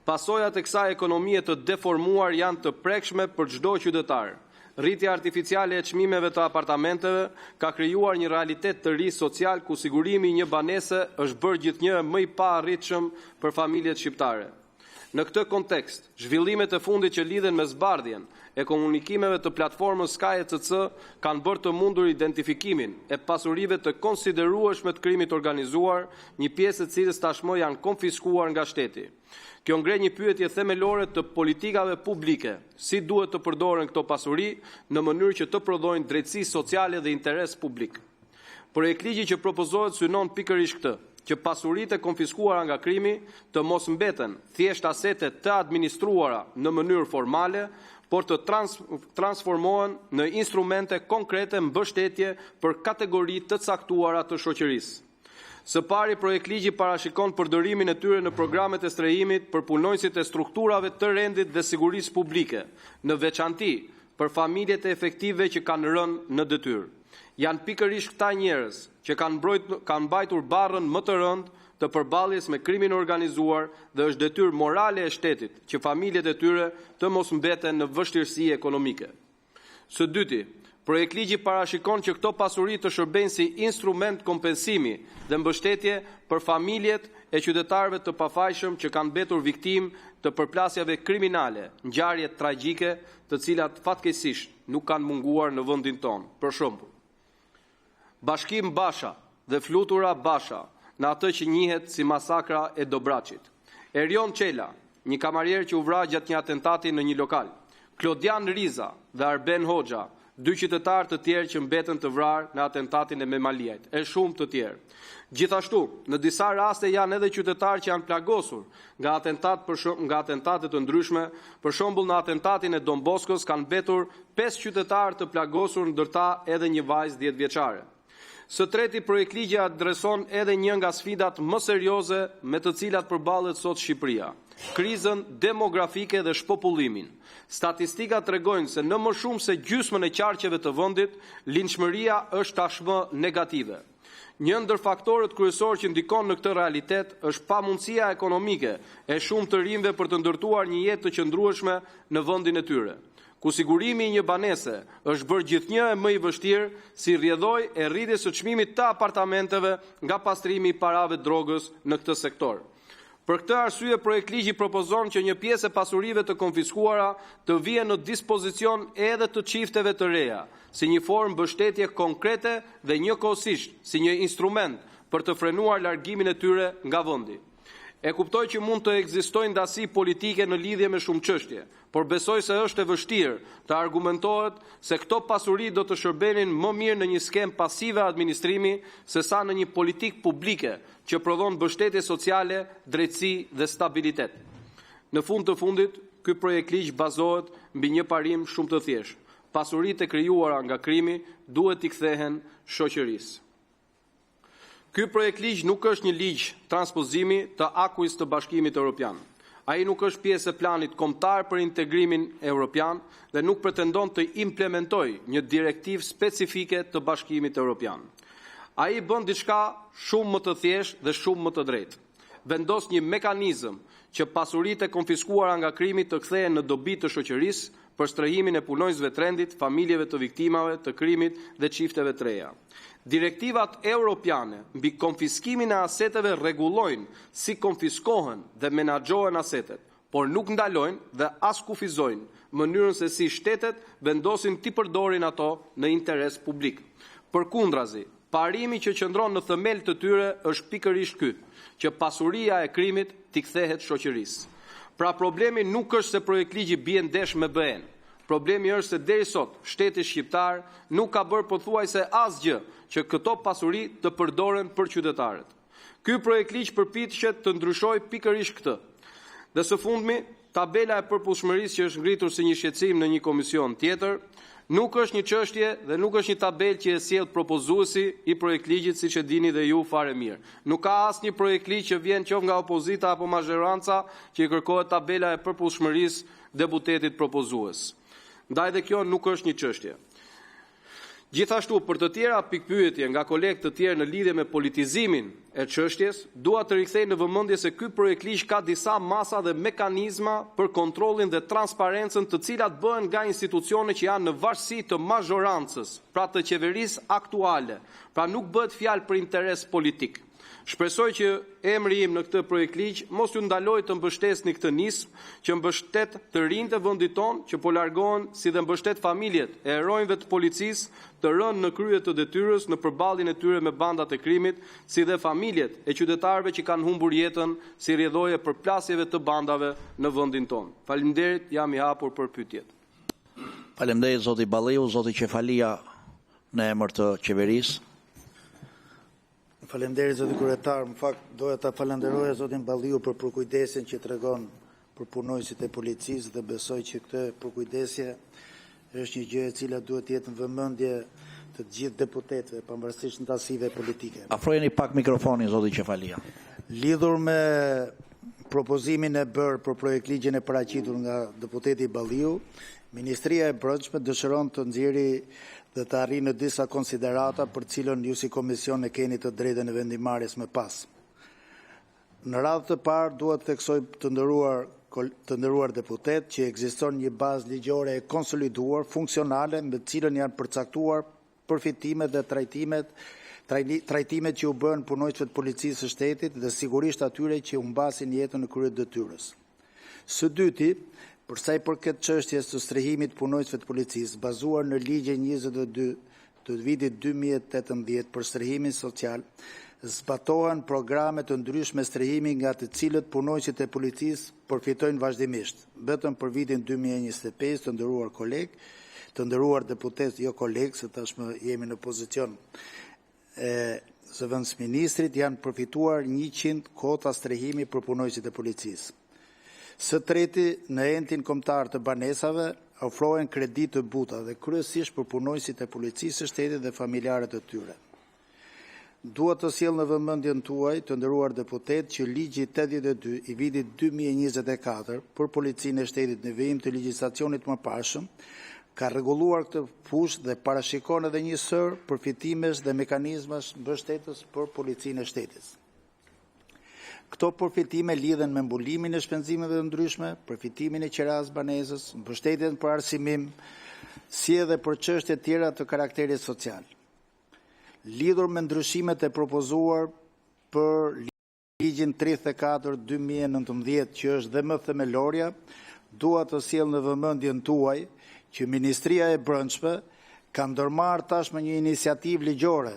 Pasojat e kësaj ekonomie të deformuar janë të prekshme për çdo qytetar. Rritja artificiale e çmimeve të apartamenteve ka krijuar një realitet të ri social ku sigurimi i një banese është bërë gjithnjë më i paarritshëm për familjet shqiptare. Në këtë kontekst, zhvillimet e fundit që lidhen me zbardhjen e komunikimeve të platformës Sky ECC kanë bërë të mundur identifikimin e pasurive të konsiderueshme të krimit organizuar, një pjesë e cilës tashmë janë konfiskuar nga shteti. Kjo ngre një pyetje themelore të politikave publike, si duhet të përdoren këto pasuri në mënyrë që të prodhojnë drejtësi sociale dhe interes publik. Projektligji që propozohet synon pikërisht këtë, që pasuritë e konfiskuara nga krimi të mos mbeten thjesht asete të administruara në mënyrë formale, por të transformohen në instrumente konkrete mbështetje për kategori të caktuara të shoqërisë. Së pari, projektligji parashikon përdorimin e tyre në programet e strehimit për punonjësit e strukturave të rendit dhe sigurisë publike, në veçanti për familjet e efektive që kanë rënë në detyrë. Janë pikërisht këta njerëz që kanë mbajtur barrën më të rëndë të përballjes me krimin organizuar dhe është detyrë morale e shtetit që familjet e tyre të mos mbeten në vështirësi ekonomike. Së dyti, projektligji parashikon që këto pasuri të shërbejnë si instrument kompensimi dhe mbështetje për familjet e qytetarëve të pafajshëm që kanë mbetur viktimë të përplasjeve kriminale, ngjarje tragjike, të cilat fatkeqësisht nuk kanë munguar në vendin tonë. Për shembull, Bashkim Basha dhe flutura Basha në atë që njihet si masakra e Dobraçit. Erion Çela, një kamarier që u vra gjatë një atentati në një lokal. Klodian Riza dhe Arben Hoxha, dy qytetarë të tjerë që mbeten të vrarë në atentatin e Memaliajt, e shumë të tjerë. Gjithashtu, në disa raste janë edhe qytetarë që janë plagosur nga atentate të ndryshme, për shembull në atentatin e Don Boskos kanë mbetur 5 qytetarë të plagosur, ndërta edhe një vajzë 10 vjeçare. Së treti, projektligji adreson edhe një nga sfidat më serioze me të cilat përballet sot Shqipëria, krizën demografike dhe shpopullimin. Statistikat tregojnë se në më shumë se gjysmën e qarqeve të vendit, linçmëria është tashmë negative. Një ndër faktorët kryesor që ndikon në këtë realitet është pamundësia ekonomike e shumë të rinjve për të ndërtuar një jetë të qëndrueshme në vendin e tyre, ku sigurimi i një banese është bërë gjithnjë e më i vështirë si rrjedhojë e rritjes së çmimit të apartamenteve nga pastrimi i parave drogës në këtë sektor. Për këtë arsye, projektligji propozon që një pjesë e pasurive të konfiskuara të vijë në dispozicion edhe të çifteve të reja, si një formë mbështetje konkrete dhe njëkohësisht si një instrument për të frenuar largimin e tyre nga vendi. E kuptoj që mund të ekzistojnë ndasi politike në lidhje me shumë çështje, por besoj se është e vështirë të argumentohet se këto pasuri do të shërbenin më mirë në një skem pasive administrimi se sa në një politik publike që prodhon mbështetje sociale, drejtësi dhe stabilitet. Në fund të fundit, ky projektligj bazohet mbi një parim shumë të thjeshtë. Pasuritë e krijuara nga krimi duhet t'i kthehen shoqërisë. Ky projektligj nuk është një ligj transpozimi të akujs të Bashkimit Evropian. Ai nuk është pjesë e planit kombëtar për integrimin evropian dhe nuk pretendon të implementojë një direktivë specifike të Bashkimit Evropian. Ai bën diçka shumë më të thjeshtë dhe shumë më të drejtë. Vendos një mekanizëm që pasuritë e konfiskuara nga krimi të kthehen në dobi të shoqërisë për strehimin e punonjësve të rendit, familjeve të viktimave të krimit dhe çifteve të reja. Direktivat europiane mbi konfiskimin e aseteve rregullojnë si konfiskohen dhe menaxhohen asetet, por nuk ndalojnë dhe as kufizojnë mënyrën se si shtetet vendosin t'i përdorin ato në interes publik. Përkundrazi, parimi që qëndron në themel të tyre është pikërisht ky, që pasuria e krimit t'i kthehet shoqërisë. Pra problemi nuk është se projektligji bie ndesh me BE-n. Problemi është se deri sot shteti shqiptar nuk ka bërë pothuajse asgjë që këto pasuri të përdoren për qytetarët. Ky projektligj përpiqet të ndryshojë pikërisht këtë. Dhe së fundmi, tabela e përputhshmërisë që është ngritur si një shqetësim në një komision tjetër, nuk është një çështje dhe nuk është një tabelë që e sjell propozuesi i projektligjit, siç e dini dhe ju fare mirë. Nuk ka asnjë projektligj që vjen qoftë nga opozita apo majoranca që i kërkohet tabela e përputhshmërisë deputetit propozues. Ndaj dhe kjo nuk është një çështje. Gjithashtu, për të tjera pikpyetje nga kolegë të tjerë në lidhje me politizimin e çështjes, dua të rikthej në vëmendje se ky projektligj ka disa masa dhe mekanizma për kontrollin dhe transparencën, të cilat bëhen nga institucione që janë në varësi të majorancës, pra të qeverisë aktuale. Pra nuk bëhet fjalë për interes politik. Shpresoj që emri im në këtë projektligj mos ju ndaloj të mbështesni këtë nismë që mbështet të rinjtë e vendit tonë, që po largohen, si dhe mbështet familjet e heronjve të policisë të rënë në krye të detyrës në përballjen e tyre me bandat e krimit, si dhe familjet e qytetarëve që kanë humbur jetën si rrjedhoje përplasjeve të bandave në vendin tonë. Faleminderit, jam i hapur për pyetjet. Faleminderit zoti Balliu, zoti Qefalia në emër të qeverisë. Faleminderit zoti kryetar, në fakt doja ta falenderoja zotin Balliu për përkujdesin që tregon për punonjësit e policisë dhe besoj që këtë përkujdesje është një gjë e cila duhet të jetë në vëmendje të gjithë deputetëve, pavarësisht ndasive politike. Afrojeni pak mikrofonin zoti Qefalia. Lidhur me propozimin e bërë për projektligjin e paraqitur nga deputeti Balliu, Ministria e Brendshme dëshiron të nxjerrë dhe të arrijë në disa konsiderata për cilën ju si komision e keni të drejtën e vendimarrjes më pas. Në radhë të parë duhet të theksoj të nderuar deputet që ekziston një bazë ligjore e konsoliduar, funksionale, me të cilën janë përcaktuar përfitimet dhe trajtimet që u bën punonjësve të policisë së shtetit dhe sigurisht atyre që u mbasin jetën në krye të detyrës. Së dyti, për sa i përket çështjes së strehimit punonjësve të policisë, bazuar në ligjin 22 të vitit 2018 për strehimin social, zbatohen programe të ndryshme strehimi nga të cilët punonjësit e policisë përfitojnë vazhdimisht. Vetëm për vitin 2025, të nderuar koleg, të nderuar deputet, jo koleg, se tashmë jemi në pozicion së vendministrit, janë përfituar 100 kota strehimi për punonjësit e policisë. Së treti, në entin kombëtar të banesave, ofrohen kredi të buta dhe kryesisht për punonjësit e policisë së shtetit dhe familjarët e tyre. Dua të sjell në vëmendjen tuaj, të nderuar deputet, që ligji 82 i vitit 2024 për policinë e shtetit në vijim të legjislacionit mëparshëm ka rregulluar këtë fushë dhe parashikon edhe një sër përfitimesh dhe mekanizmash mbështetës për policinë e shtetit. Këto përfitime lidhen me mbulimin e shpenzimeve të ndryshme, përfitimin e qeras banesës, mbështetjen për arsimim, si edhe për çështje tjera të karakterit social. Lidhur me ndryshimet e propozuar për ligjin 34/2019, që është dhe më themelorja, dua të sjell në vëmendjen tuaj që Ministria e Brendshme ka ndërmarrë tashmë një iniciativë ligjore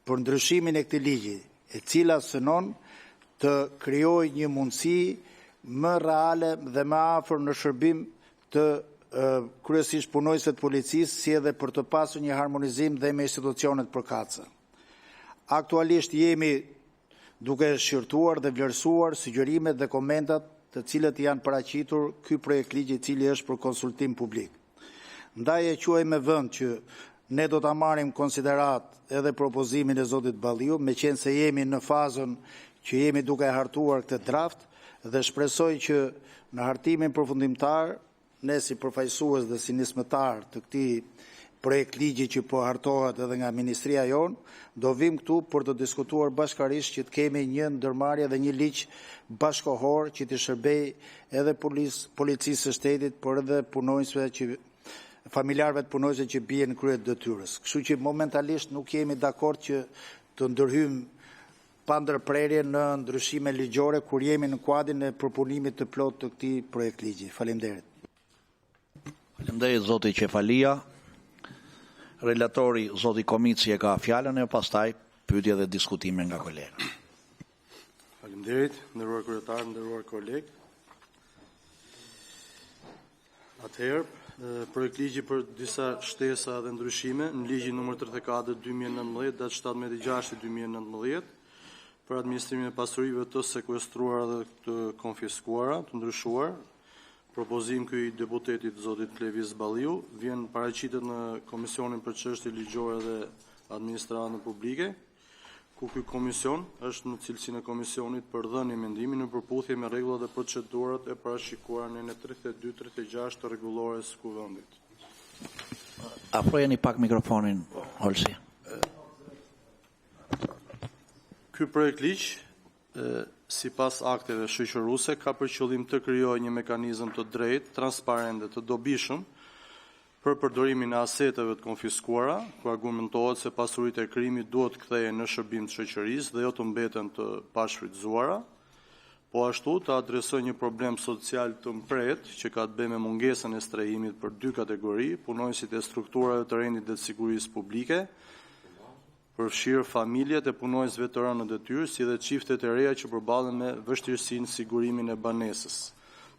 për ndryshimin e këtij ligji, e cila synon të krijojë një mundësi më reale dhe më afër në shërbim të kryesisht punonjësve të policisë, si edhe për të pasur një harmonizim dhe me institucionet përkatëse. Aktualisht jemi duke shqyrtuar dhe vlerësuar sugjerimet dhe komentat të cilët janë paraqitur ky projekt ligji i cili është për konsultim publik. Ndaj e quaj me vend që ne do ta marrim konsiderat edhe propozimin e zotit Balliu, meqense se jemi në fazën që jemi duke hartuar këtë draft dhe shpresoj që në hartimin përfundimtar, ne si përfaqësues dhe si nismëtar të këtij projekt ligji që po hartohet edhe nga ministria jonë, do vim këtu për të diskutuar bashkarisht që të kemi një ndërmarrje dhe një ligj bashkohor që të shërbej edhe policisë së shtetit, por edhe punonjësve që familjarëve të punonjësve që bien në krye të detyrës. Kështu që momentalisht nuk jemi dakord që të ndërhyjmë pa ndërprerje në ndryshime ligjore kur jemi në kuadrin e përpunimit të plot të këtij projekt ligji. Faleminderit. Faleminderit zoti Qefalia. Relatori zoti Komici e ka fjalën e pastaj pyetje dhe diskutime nga kolegë. Faleminderit, nderuar kryetar, nderuar koleg. Atëherë, projekt ligji për disa shtesa dhe ndryshime në ligjin nr. 34/2019, datë 17/6/2019, për administrimin e pasurive të sekuestruara dhe të konfiskuara, të ndryshuar. Propozim ky i deputetit zotit Levis Balliu vjen paraqitet në Komisionin për Çështje Ligjore dhe Administratën Publike, ku ky komision është në cilësinë e komisionit për dhënie mendimi në përputhje me rregullat dhe procedurat e parashikuara në 32-36 të rregullores së Kuvendit. Afrojeni pak mikrofonin, Olsi. Ky projekt ligj, sipas akteve shoqëruese, ka për qëllim të krijojë një mekanizëm të drejtë, transparent dhe të dobishëm për përdorimin e aseteve të konfiskuara, ku argumentohet se pasuritë e krimit duhet të kthehen në shërbim të shoqërisë dhe jo të mbeten të pashfrytëzuara. Po ashtu të adresoj një problem social të mpret që ka të bëjë me mungesën e strehimit për dy kategori, punonësit e strukturave të rendit dhe të sigurisë publike, përfshirë familjet e punonësve të rënë në detyrë, si dhe çiftet e reja që përballen me vështirësinë sigurimin e banesës.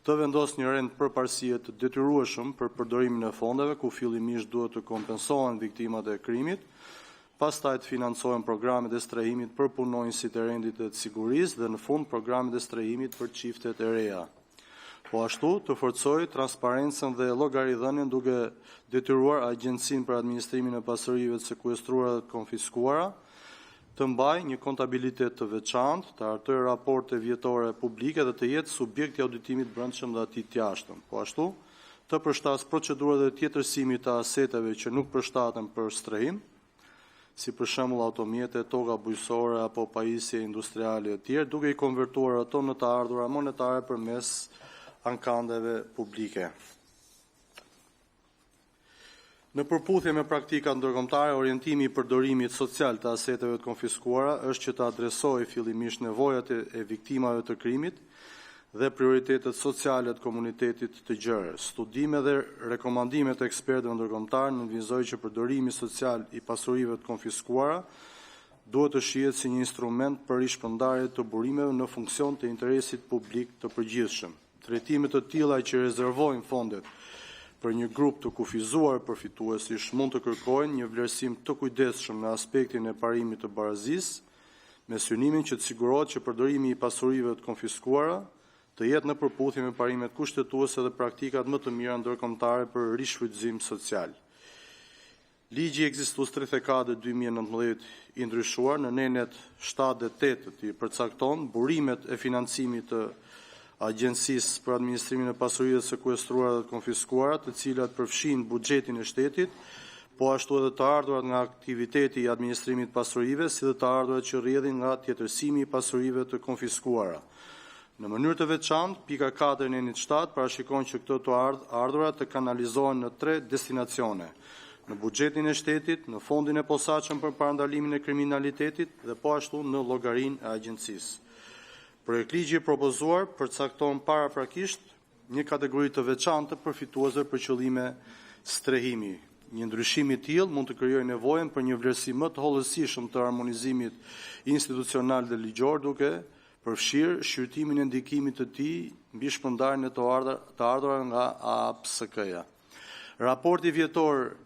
Të vendos një rend përparësie të detyrueshëm për përdorimin e fondeve, ku fillimisht duhet të kompensohen viktimat e krimit, pastaj të financohen programet e strehimit për punonësit e rendit dhe të sigurisë dhe në fund programet e strehimit për çiftet e reja. Po ashtu të forcojë transparencën dhe llogaridhënien duke detyruar Agjencinë për Administrimin e Pasurive të sekuestruara dhe të konfiskuara të mbajë një kontabilitet të veçantë, të hartojë raporte vjetore publike dhe të jetë subjekt i auditimit brendshëm dhe atij të jashtëm. Po ashtu të përshtas procedurat e tjetërsimit të aseteve që nuk përshtaten për strehim, si për shembull automjete, toka bujqësore apo pajisje industriale e tjerë, duke i konvertuar ato në të ardhura monetare përmes ankandeve publike. Në përputhje me praktika ndërkombëtare, orientimi i përdorimit social të aseteve të konfiskuara është që të adresojë fillimisht nevojat e viktimave të krimit dhe prioritetet sociale të komunitetit të gjerës. Studime dhe rekomandimet e ekspertëve ndërkombëtar nënvizojnë që përdorimi social i pasurive të konfiskuara duhet të shihet si një instrument për rishpërndarje të burimeve në funksion të interesit publik të përgjithshëm. Trajtime të tilla që rezervojnë fondet për një grup të kufizuar përfituesish mund të kërkojnë një vlerësim të kujdesshëm në aspektin e parimit të barazisë, me synimin që të sigurohet që përdorimi i pasurive të konfiskuara të jetë në përputhje me parimet kushtetuese dhe praktikat më të mira ndërkombëtare për rishfrytëzim social. Ligji ekzistues 34/2019 i ndryshuar në nenet 7 dhe 8 i përcakton burimet e financimit të Agjencisë për Administrimin e Pasurive të sekuestruara dhe të konfiskuara, të cilat përfshin buxhetin e shtetit, po ashtu edhe të ardhurat nga aktiviteti i administrimit të pasurive, si dhe të ardhurat që rrjedhin nga tjetërsimi i pasurive të konfiskuara. Në mënyrë të veçantë, pika 4 në nenit 7 parashikon që këto të ardhurat të kanalizohen në 3 destinacione: në buxhetin e shtetit, në fondin e posaçëm për parandalimin e kriminalitetit dhe po ashtu në llogarinë e agjencisë. Projektligji i propozuar përcakton paraprakisht një kategori të veçantë të përfituesve për qëllime strehimi. Një ndryshim i tillë mund të krijojë nevojën për një vlerësim më të hollësishëm të harmonizimit institucional dhe ligjor, duke përfshirë shqyrtimin e ndikimit të tij mbi shpërndarjen e të ardhurave nga APSK-ja. Raporti vjetor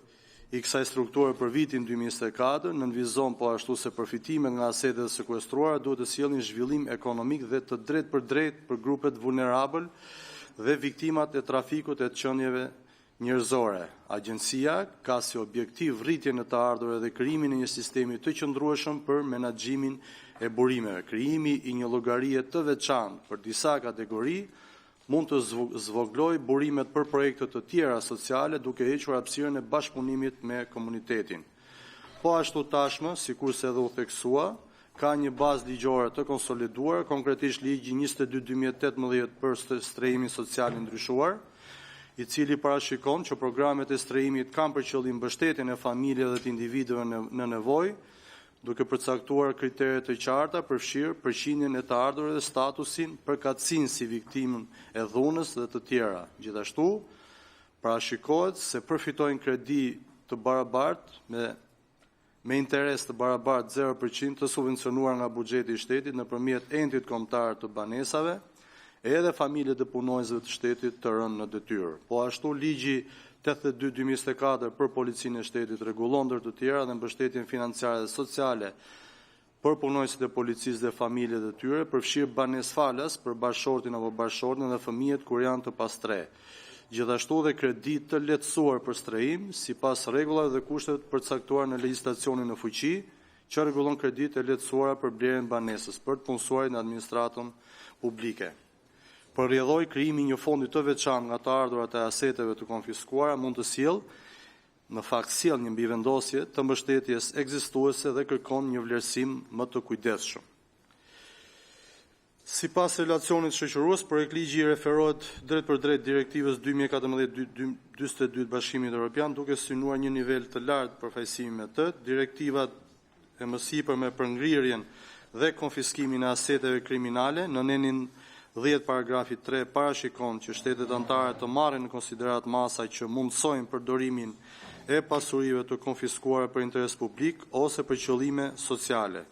i kësaj strukture për vitin 2024 nënvizon po ashtu se përfitimet nga asetet e sekuestruara duhet të sjellin zhvillim ekonomik dhe të drejtë për grupet vulnerabël dhe viktimat e trafikut e të qenieve njerëzore. Agjencia ka si objektiv rritjen e të ardhurave dhe krijimin e një sistemi të qëndrueshëm për menaxhimin e burimeve. Krijimi i një llogarie të veçantë për disa kategori mund të zvogloj burimet për projekte të tjera sociale duke hequr hapësirën e bashkëpunimit me komunitetin. Po ashtu tashmë, sikurse edhe u theksua, ka një bazë ligjore të konsoliduar, konkretisht ligji 22/2018 për strehimin social i ndryshuar, i cili parashikon që programet e strehimit kanë për qëllim mbështetjen e familjeve dhe të individëve në nevojë, duke përcaktuar kriteret të qarta përfshirë përqindjen e të ardhurave dhe statusin, përkatësinë si viktimën e dhunës dhe të tjera. Gjithashtu, parashikohet se përfitojnë kredi të barabartë me interes të barabartë 0% të subvencionuar nga buxheti i shtetit nëpërmjet entit kombëtar të banesave, edhe familjet e punonësve të shtetit të rënë në detyrë. Po ashtu ligji 82/2024 për policinë e shtetit rregullon ndër të tjera dhe mbështetjen financiare dhe sociale për punojësit e policisë dhe familjet e tyre, përfshirë banesfalas për bashkëshortin apo bashkëshorten dhe fëmijët kur janë të pastre. Gjithashtu dhe kredit të lehtësuar për strehim, sipas rregullave dhe kushteve të përcaktuar në legjislacionin në fuqi, që rregullon kredit e lehtësuara për blerjen e banesës për të punësuarit në administratën publike. Për rrjedhoj krijimi një fondi të veçantë nga të ardhurat e aseteve të konfiskuara mund të sjell një mbivendosje të mbështetjes ekzistuese dhe kërkon një vlerësim më të kujdesshëm. Sipas relacionit shoqërues, projektligji referohet drejt për drejt direktivës 2014-42 të Bashkimit Evropian, duke synuar një nivel të lartë përfaqësimi me të. Direktiva e mësipër me përngrirjen dhe konfiskimin e aseteve kriminale në nenin 10 paragrafi 3 parashikon që shtetet anëtare të marrin në konsiderat masa që mundsojnë përdorimin e pasurive të konfiskuara për interes publik ose për qëllime sociale.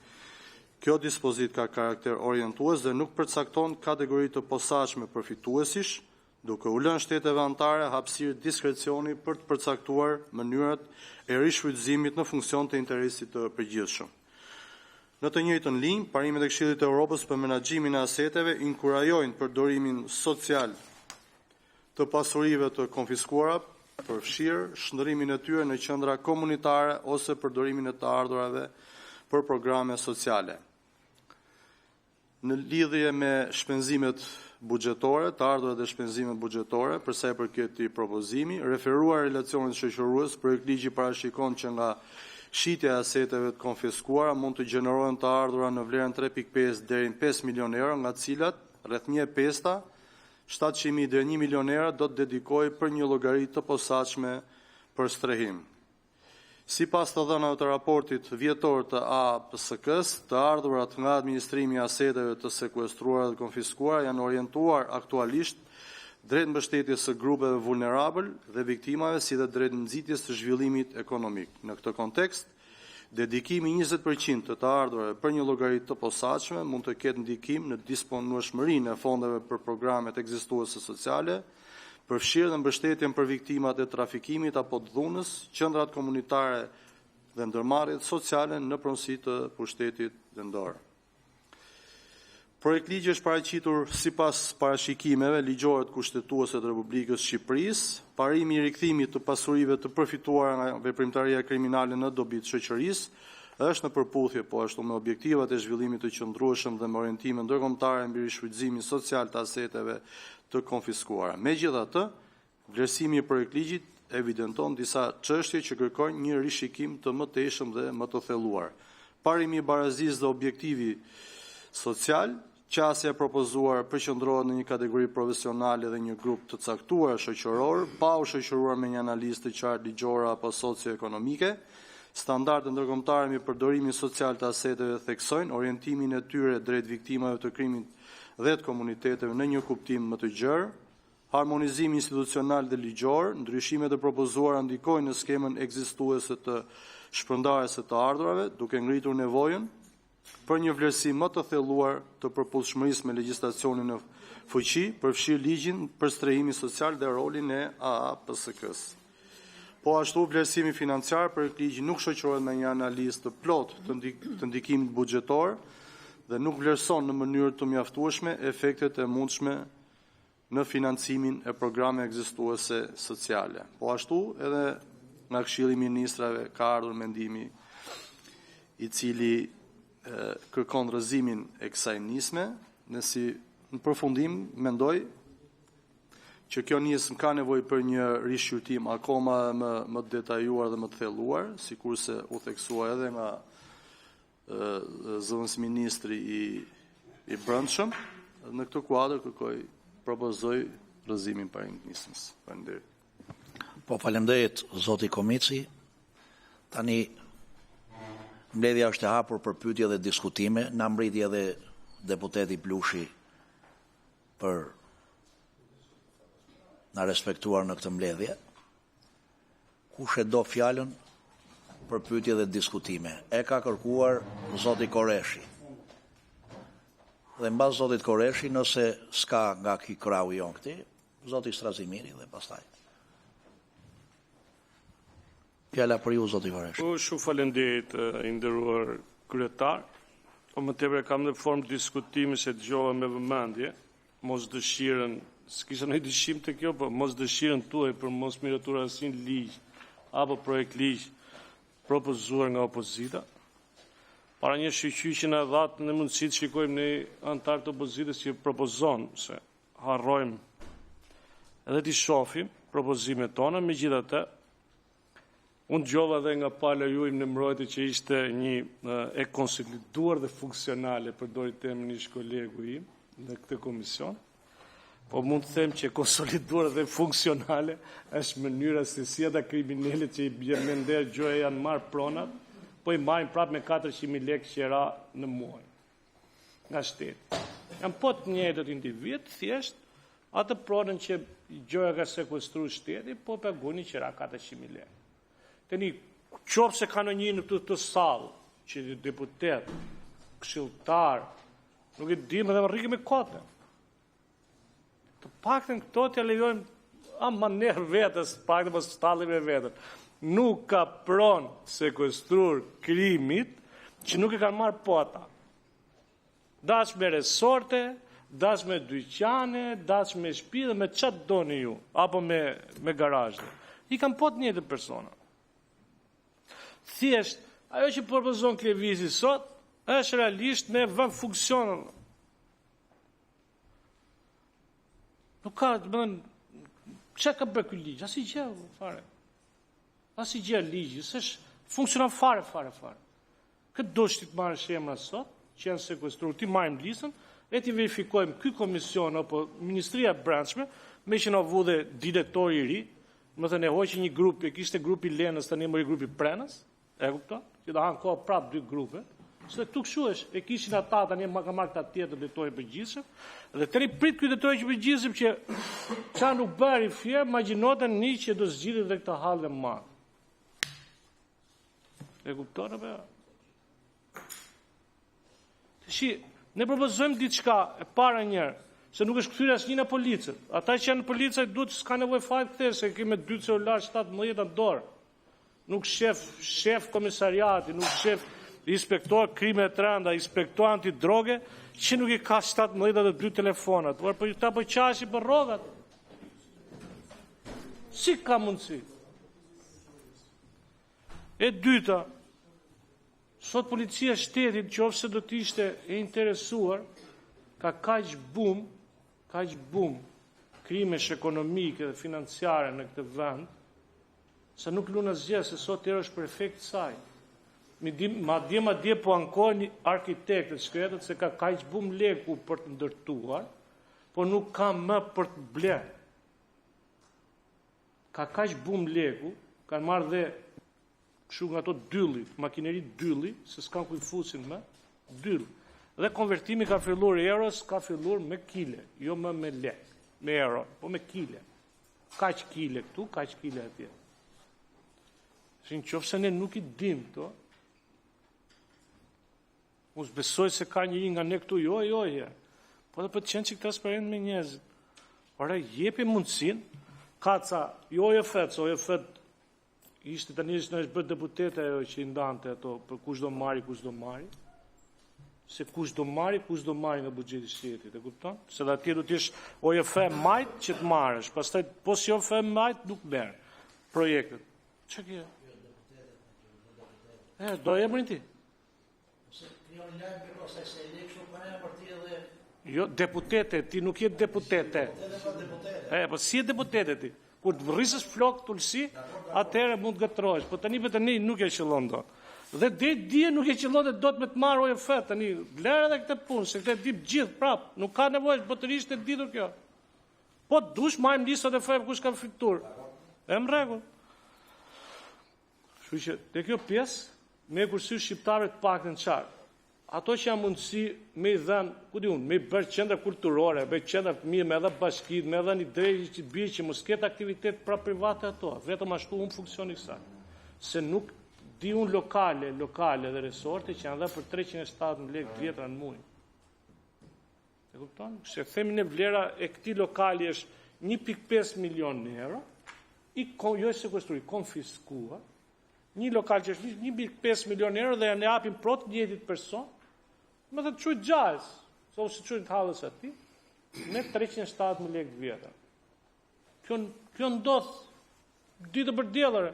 Kjo dispozit ka karakter orientues dhe nuk përcakton kategori të posaçme përfituesish, duke u lënë shteteve anëtare hapësirë diskrecioni për të përcaktuar mënyrat e rishfrytëzimit në funksion të interesit të përgjithshëm. Në të njëjtën linjë, parimet e Këshillit të Evropës për menaxhimin e aseteve inkurajojnë përdorimin social të pasurive të konfiskuara, përfshirë shndërrimin e tyre në qendra komunitare ose përdorimin e të ardhurave për programe sociale. Në lidhje me shpenzimet buxhetore, të ardhurat e shpenzimet buxhetore, për sa i përket këtij propozimi, referuar relacionit shoqërues, projektligji parashikon që nga shitja e aseteve të konfiskuara mund të gjenerohen të ardhura në vlerën 3.5 deri në 5 milion euro, nga të cilat rreth 1/5 700.000 deri 1 milion euro do të dedikojë për një llogari të posaçme për strehim. Sipas të dhënave të raportit vjetor të APSK-s, të ardhurat nga administrimi i aseteve të sekuestruara dhe konfiskuara janë orientuar aktualisht drejt mbështetjes së grupeve vulnerabël dhe viktimave, si dhe drejt nxitjes të zhvillimit ekonomik. Në këtë kontekst, dedikimi 20% të ardhurave për një llogari të posaçme mund të ketë ndikim në disponueshmërinë e fondeve për programet ekzistuese sociale, përfshirë dhe mbështetjen për viktimat e trafikimit apo të dhunës, qendrat komunitare dhe ndërmarrjet sociale në pronësi të pushtetit vendor. Projektligji është paraqitur sipas parashikimeve ligjore të kushtetuese të Republikës së Shqipërisë, parimi i rikthimit të pasurive të përfituara nga veprimtaria kriminale në dobi të shoqërisë është në përputhje po ashtu me objektivat e zhvillimit të qëndrueshëm dhe me orientime ndërkombëtare mbi rishfrytëzimin social të aseteve të konfiskuara. Megjithatë, vlerësimi i projektligjit evidenton disa çështje që kërkojnë një rishikim të mëtejshëm dhe më të thelluar. Parimi i barazisë dhe objektivi social, qasja e propozuar përqendrohet në një kategori profesionale dhe një grup të caktuar shoqëror, pa u shoqëruar me një analizë të qartë ligjore apo socioekonomike. Standardet ndërkombëtare mbi përdorimin social të aseteve theksojnë orientimin e tyre drejt viktimave të krimit dhe të komuniteteve në një kuptim më të gjerë, harmonizimi institucional dhe ligjor, ndryshimet e propozuara ndikojnë në skemën ekzistuese të shpërndarjes së të ardhurave, duke ngritur nevojën për një vlerësim më të thelluar të përputhshmërisë me legjislacionin në fuqi, përfshirë ligjin për strehimin social dhe rolin e AAPSK-s. Po ashtu, vlerësimi financiar për ligji nuk shoqërohet me një analizë të plotë të ndikimit buxhetor dhe nuk vlerëson në mënyrë të mjaftueshme efektet e mundshme në financimin e programe ekzistuese sociale. Po ashtu, edhe nga Këshilli i Ministrave ka ardhur mendimi i cili kërkon rrëzimin e kësaj nisme, në përfundim mendoj që kjo nismë ka nevojë për një rishqyrtim akoma më detajuar dhe më të thelluar, sikurse u theksua edhe nga zëvendës ministri i brendshëm. Në këtë kuadër propozoj rrëzimin para nismës. Faleminderit. Po faleminderit zoti Komici. Tani mbledhja është e hapur për pyetje dhe diskutime. Na mbriti edhe deputeti Plushi për na respektuar në këtë mbledhje. Kush e do fjalën për pyetje dhe diskutime? E ka kërkuar zoti Koreshi. Dhe mbas zotit Koreshi, nëse s'ka nga ky krau jon këti, zoti Strazimiri dhe pastaj. Fjala për ju, zoti Koreshi. Shumë faleminderit, i nderuar kryetar. O më tepër kam në formë diskutimi se dëgjova me vëmendje, mos dëshirën, s'kisha në dyshim të kjo, po mos dëshirën tuaj për mos miratur asnjë ligj apo projekt ligj propozuar nga opozita. Para një shqyqy në dhatë në mundësi të shikojmë në antar të opozitës që propozon, se harrojmë edhe t'i shohim propozimet tona, megjithatë unë gjova dhe nga pala juaj në mbrojtje që ishte një e konsoliduar dhe funksionale, përdori termin ish kolegu im në këtë komision, po mund të them që konsoliduar dhe funksionale është mënyra se si ata kriminalet që i bjen me nder gjoja janë marrë pronat, po i marrin prapë me 400.000 lekë qera në muaj nga shteti. Janë po të njëjtët individ, thjesht atë pronën që gjoja ka sekuestruar shteti, po paguani qera 400.000 lekë. Tani, qoftë se ka në një në të sallë, që deputet, këshilltar, nuk e dim edhe më rrike me kote. Të paktën këto të lejojmë ama nërë vetës, paktën pas stallim e vetën. Nuk ka pronë sekuestruar krimit që nuk e kanë marrë pota. Dash me resorte, dash me dyqane, dash me shtëpi dhe me çfarë doni ju, apo me garazhe. I kanë pot njëtë persona. Thjesht, ajo që propozon Klevizi sot, është realisht me vend funksionën. Nuk ka, të mëndën, që ka bërë këtë ligjë? Asi gjë, fare. Asi gjë ligjë, se funksionan fare. Këtë do shtë të marrë shemra sot, që janë sekuestruar, ti marrim listën, e ti verifikojmë ky komision apo Ministria e Brendshme, me që në vu dhe direktori i ri, më thënë e hoqë një grup, e kishte grupi Lenës, tani mëri grupi Prenës, e kupton? Që da hanë kohë prapë 2 grupe, se tu kështu është, e kishin ata tani ka marrë këta tjetër drejtori i përgjithshëm, dhe tani prit ky drejtori i përgjithshëm që ça nuk bëri fjer, imagjinotën një që do zgjidhet dhe këtë hall dhe madh. E kupton apo? Shi, ne propozojmë diçka e para njëherë, se nuk është kthyer asnjë në policë. Ata që janë në policë duhet s'ka nevojë fare kthyer, se kemi 2 celular 17 në dorë. Nuk shef komisariati, nuk shef inspektor krime të rënda, inspektor antidroge, që nuk i ka 17 dhe 2 telefonat, por për ta po qashi për rrogat. Si ka mundësi? E dyta, sot policia shtetit, qofse do të ishte e interesuar, ka kaq bum krimesh ekonomike dhe financiare në këtë vend, se nuk luna zgje se sot tërë është prefekt saj. Ma dje po ankojnë arkitektët shkretët se ka kaq bum leku për të ndërtuar, po nuk ka më për të blerë. Ka kaq bum leku, kanë marrë dhe kështu nga ato dylli, makineri dylli, se s'kan ku i fusin më, dyll. Dhe konvertimi ka filluar euros, ka filluar me kile, jo më me lek, me euro, po me kile. Kaq kile këtu, kaq kile atje. Në qofë se ne nuk i dim këto, mos besoj se ka njëri nga ne këtu, jo, po dhe për të qenë që transparent me njerëzit. Ora, jepi mundësin, ka ca, jo OJF ishte të njështë në është bërë deputete që i ndante ato, për kush do marri, se kush do marri nga buxheti shtetit, e kupton? Se dhe atje do t'jesh OJF majt që të marrësh, pastaj po si OJF majt nuk merr projektet. Që kje? Do emrin ti? Jo, deputete, ti nuk je deputete. Po si je deputete ti? Kur të rrisësh flok tulsi, atëherë mund të gëtrohesh, po tani nuk e qëllon dot. Dhe dje nuk e qëllon dhe do të me të marrë OJF, tani lërë edhe këtë punë, se këtë dip gjithë prapë, nuk ka nevojë, botërisht e ditur kjo. Po dush marrim listat e fajve kush ka fitur. E më rregull. Kështu që te kjo pjesë me kursysh shqiptarëve të paktën çfarë? Ato që janë mundësi me i dhënë, ku di unë, me i bërë qendra kulturore, me qendra të mirë, me edhe bashkit, me edhe një drejtë që të bie që mos ketë aktivitet pra private ato, vetëm ashtu funksioni kësaj. Se nuk di unë lokale dhe resorte që janë dhe për 370 lekë vjetra në muaj. E kupton? Se themi ne vlera e këtij lokali është 1.5 milion euro, jo e sekuestruar, konfiskuar. Një lokal që është 1.5 milion euro dhe ja ne japim prot njëjtit person, më të qujtë gjajës, so si qujtë halës ati, me 307.000 lekë vjetër. Kjo ndodhë ditë për djelëre.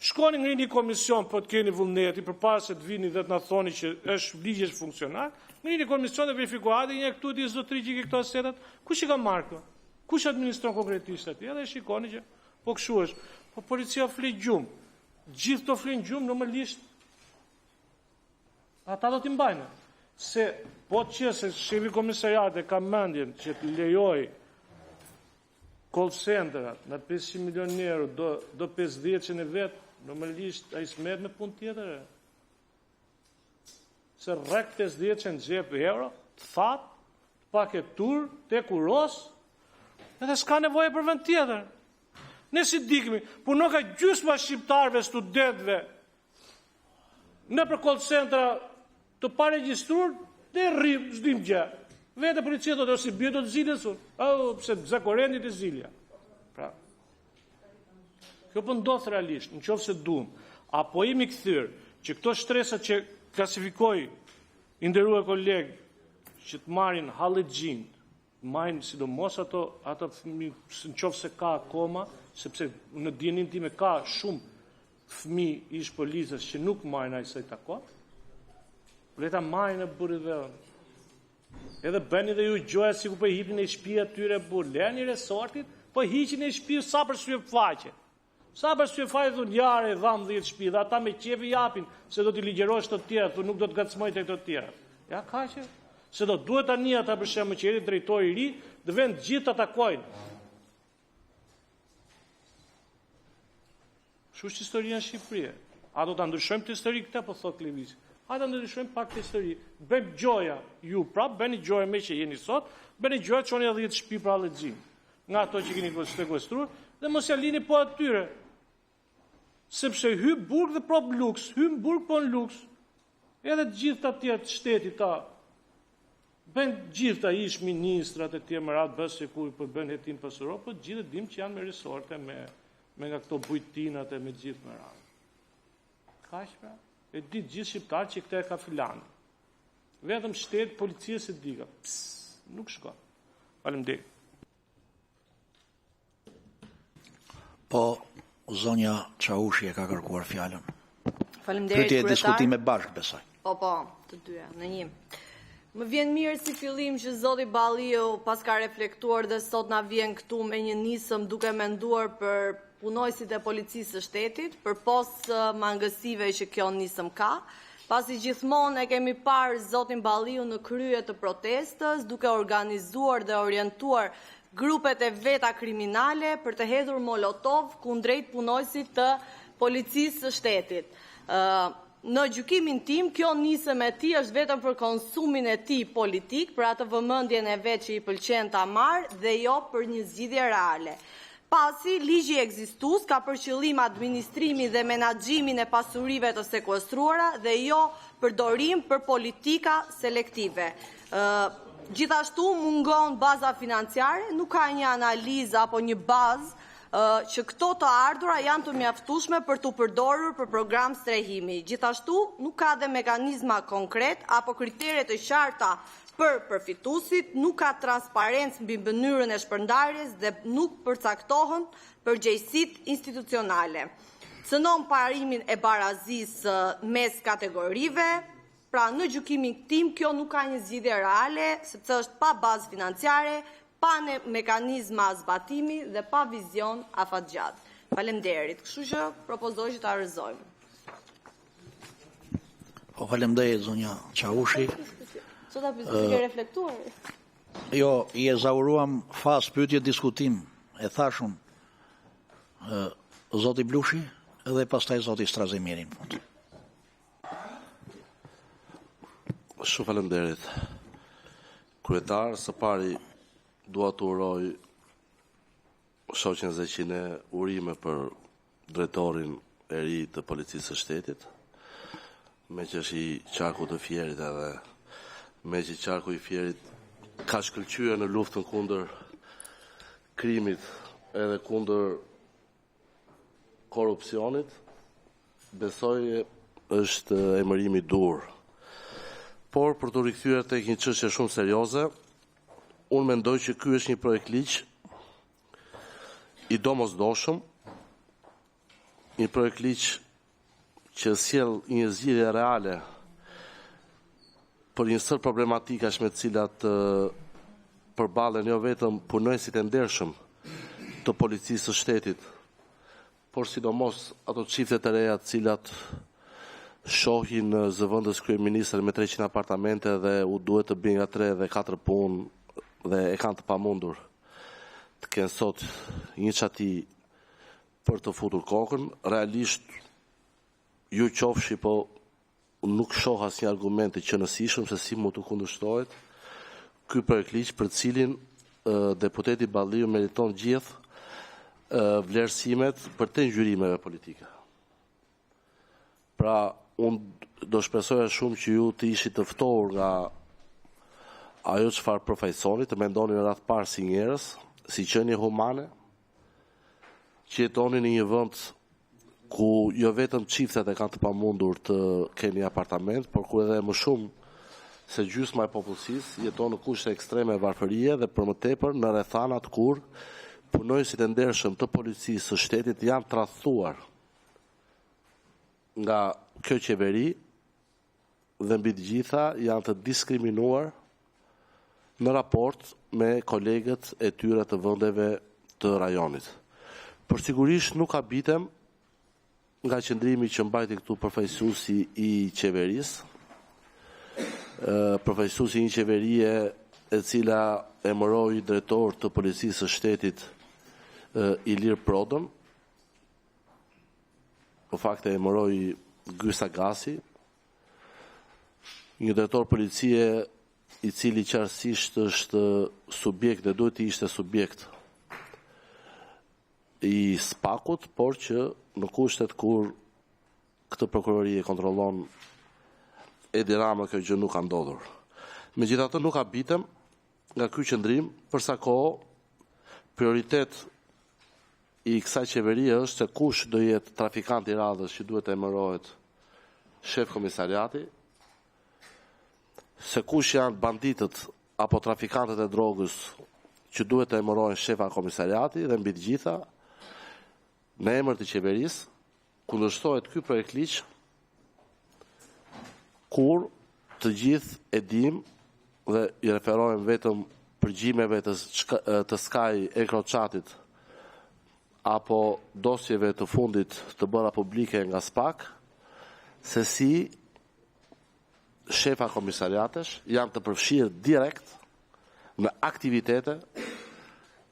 Shkoni ngri një komision për të keni vullneti, për parë se të vini dhe të në thoni që është ligjesh funksionar, ngri një komision dhe verifikuati, një këtu di zotri që i këto asetat, kush i ka marrë këto? Kush administron konkretisht ati? Edhe shikoni që, po këshu është, po policia fli gjumë, gjithë të flin gjumë, normalisht, ata do t'i mbajnë. Se, po që se shefi komisariate ka mendjen që të lejoj call centerat në 500 milion euro do 50 që në vetë, normalisht a i smet me pun tjetër. Se rrek 50 që në gjep euro, të fatë, paketur, te kuros, edhe s'ka nevoje për vend tjetër. Ne si dikmi, por nuk ka gjysma shqiptarve, studentve, në për call centera të paregjistrur, dhe rrim, zdim gjë. Vete policia do të si bje do të zilës, pse zakorendit e zilja. Pra, kjo për ndodhë realisht, në qofë se duhem, apo imi këthyrë, që këto shtresat që klasifikoj, inderua kolegë, që të marin halëgjin, majnë sidomos ato fëmi, në qofë se ka akoma, sepse në djenin time ka shumë fëmi ish policës që nuk majnë ajse i tako, leta majnë e burë dhe edhe bëni dhe ju gjoja si ku për hipin e shpia tyre burë, leni resortit, për hiqin e shpia sa për syve faqe. Sa për syve faqe dhun jare e dham 10 shpia, dhe ata me qefi japin, se do t'i ligjerosh të tjera, thu nuk do t'gacmoj të këto tjera. Ja, ka që? Se do duhet ta një ata për shemë që jeri drejtori i ri, dhe vend gjithë të takojnë. Shush historia në Shqipërie. A do të ndryshojmë të histori këte, po thot Klevisi. A do të ndryshojmë pak të histori. Bëjmë gjoja ju prap, bëni gjoja me që jeni sot, bëni gjoja që oni 10 shpi pra legjim. Nga ato që keni sekuestruar, dhe mos ja lini po atyre. Sepse hy burg dhe prop luks, hy burg po në luks. Edhe gjithë të tjetë shtetit ta, bëjnë gjithë ta ish ministrat e tje më ratë bësë që ku i përbën jetim pasuro, po gjithë dim që janë me resorte, me nga këto bujtinat e me gjithë më ratë. Ka që pra? E ditë gjithë shqiptarë që këte e ka filanë. Vetëm shtetë, policia se diga. Nuk shko. Faleminderit. Po, zonja Çaushi e ka kërkuar fjalën. Faleminderit, Pyetje e kryetar. diskutime bashkë, besoj. Po, të dyja, në një. Më vjen mirë si fillim që zoti Balliu pas ka reflektuar dhe sot na vjen këtu me një nisëm duke menduar për punojësit e policisë së shtetit, për pos mangësive që kjo nisëm ka, pasi gjithmonë e kemi parë zotin Balliu në krye të protestës, duke organizuar dhe orientuar grupet e veta kriminale për të hedhur molotov kundrejt punojësit të policisë së shtetit. Në gjykimin tim, kjo nisëm e tij është vetëm për konsumin e tij politik, për atë vëmendjen e vet që i pëlqen ta marrë dhe jo për një zgjidhje reale. Pasi ligji ekzistus ka për qëllim administrimin dhe menaxhimin e pasurive të sekuestruara dhe jo përdorim për politika selektive. Gjithashtu mungon baza financiare, nuk ka një analizë apo një bazë që këto të ardhura janë të mjaftueshme për të përdorur për program strehimi. Gjithashtu nuk ka dhe mekanizma konkret apo kritere të qarta për përfituesit, nuk ka transparencë mbi mënyrën e shpërndarjes dhe nuk përcaktohen përgjegjësitë institucionale. Cënon parimin e barazisë mes kategorive, pra në gjykimin tim kjo nuk ka një zgjidhje reale, sepse është pa bazë financiare, pa mekanizma zbatimi dhe pa vizion afatgjat. Faleminderit. Kështu që propozoj që ta rrëzojmë. Po faleminderit zonja Çaushi. Sot apo ke reflektuar? Jo, i ezauruam fas pyetje diskutim. E thashun zoti Blushi dhe pastaj zoti Strazemiri në fund. Shumë faleminderit. Kryetar, së pari dua të uroj shoqen Zeqine urime për drejtorin e ri të policisë së shtetit, me që është i qarku të Fierit edhe me që qarku i Fierit ka shkëlqyer në luftën kundër krimit edhe kundër korrupsionit, besoj është emërimi dur. por për të rikthyer tek një çështje shumë serioze, unë mendoj që ky është një projekt ligj i domosdoshëm, një projekt ligj që sjell një zgjidhje reale për një sër problematikash me të cilat përballen jo vetëm punojësit e ndershëm të policisë së shtetit, por sidomos ato çifte të reja të cilat shohin zëvendës kryeministër me 300 apartamente dhe u duhet të bëjnë nga 3 dhe 4 punë dhe e kanë të pamundur të kenë sot një çati për të futur kokën. Realisht ju qofshi, po nuk shoh asnjë argument të qëndrueshëm se si mund të kundërshtohet ky projekt ligj për cilin deputeti Balliu meriton gjithë vlerësimet për të ngjyrimeve politike. Pra, unë do shpresoja shumë që ju të ishit të ftohur nga ajo çfarë përfaqësoni, të mendoni në radh parë si njerëz, si qenie humane, që jetoni në një vend ku jo vetëm çiftet e kanë të pamundur të kenë një apartament, por ku edhe më shumë se gjysma e popullsisë jeton në kushte ekstreme varfërie dhe për më tepër në rrethanat kur punojësit e ndershëm të policisë së shtetit janë tradhtuar nga kjo qeveri dhe mbi të gjitha janë të diskriminuar në raport me kolegët e tyre të vendeve të rajonit. Por sigurisht nuk habitem nga qëndrimi që mbajti këtu përfaqësuesi i qeverisë, përfaqësuesi i një qeverie e cila emëroi drejtor të policisë së shtetit Ilir Prodën, në fakt e emëroi Gysa Gasi, një drejtor policie i cili qartësisht është subjekt dhe duhet të ishte subjekt i SPAK-ut, por që në kushtet kur këtë prokurori e kontrollon Edi Rama, kjo gjë nuk ka ndodhur. Megjithatë nuk habitem nga ky qëndrim, për sa kohë prioritet i kësaj qeverie është se kush do jetë trafikant i radhës që duhet të emërohet shef komisariati, se kush janë banditët apo trafikantët e drogës që duhet të emërohen shefa komisariati dhe mbi të gjitha, në emër të qeverisë, kundërshtohet ky projekt ligj kur të gjithë e dim dhe i referohem vetëm përgjimeve të skaj e kroçatit apo dosjeve të fundit të bëra publike nga SPAK, se si shefa komisariatesh janë të përfshirë direkt në aktivitete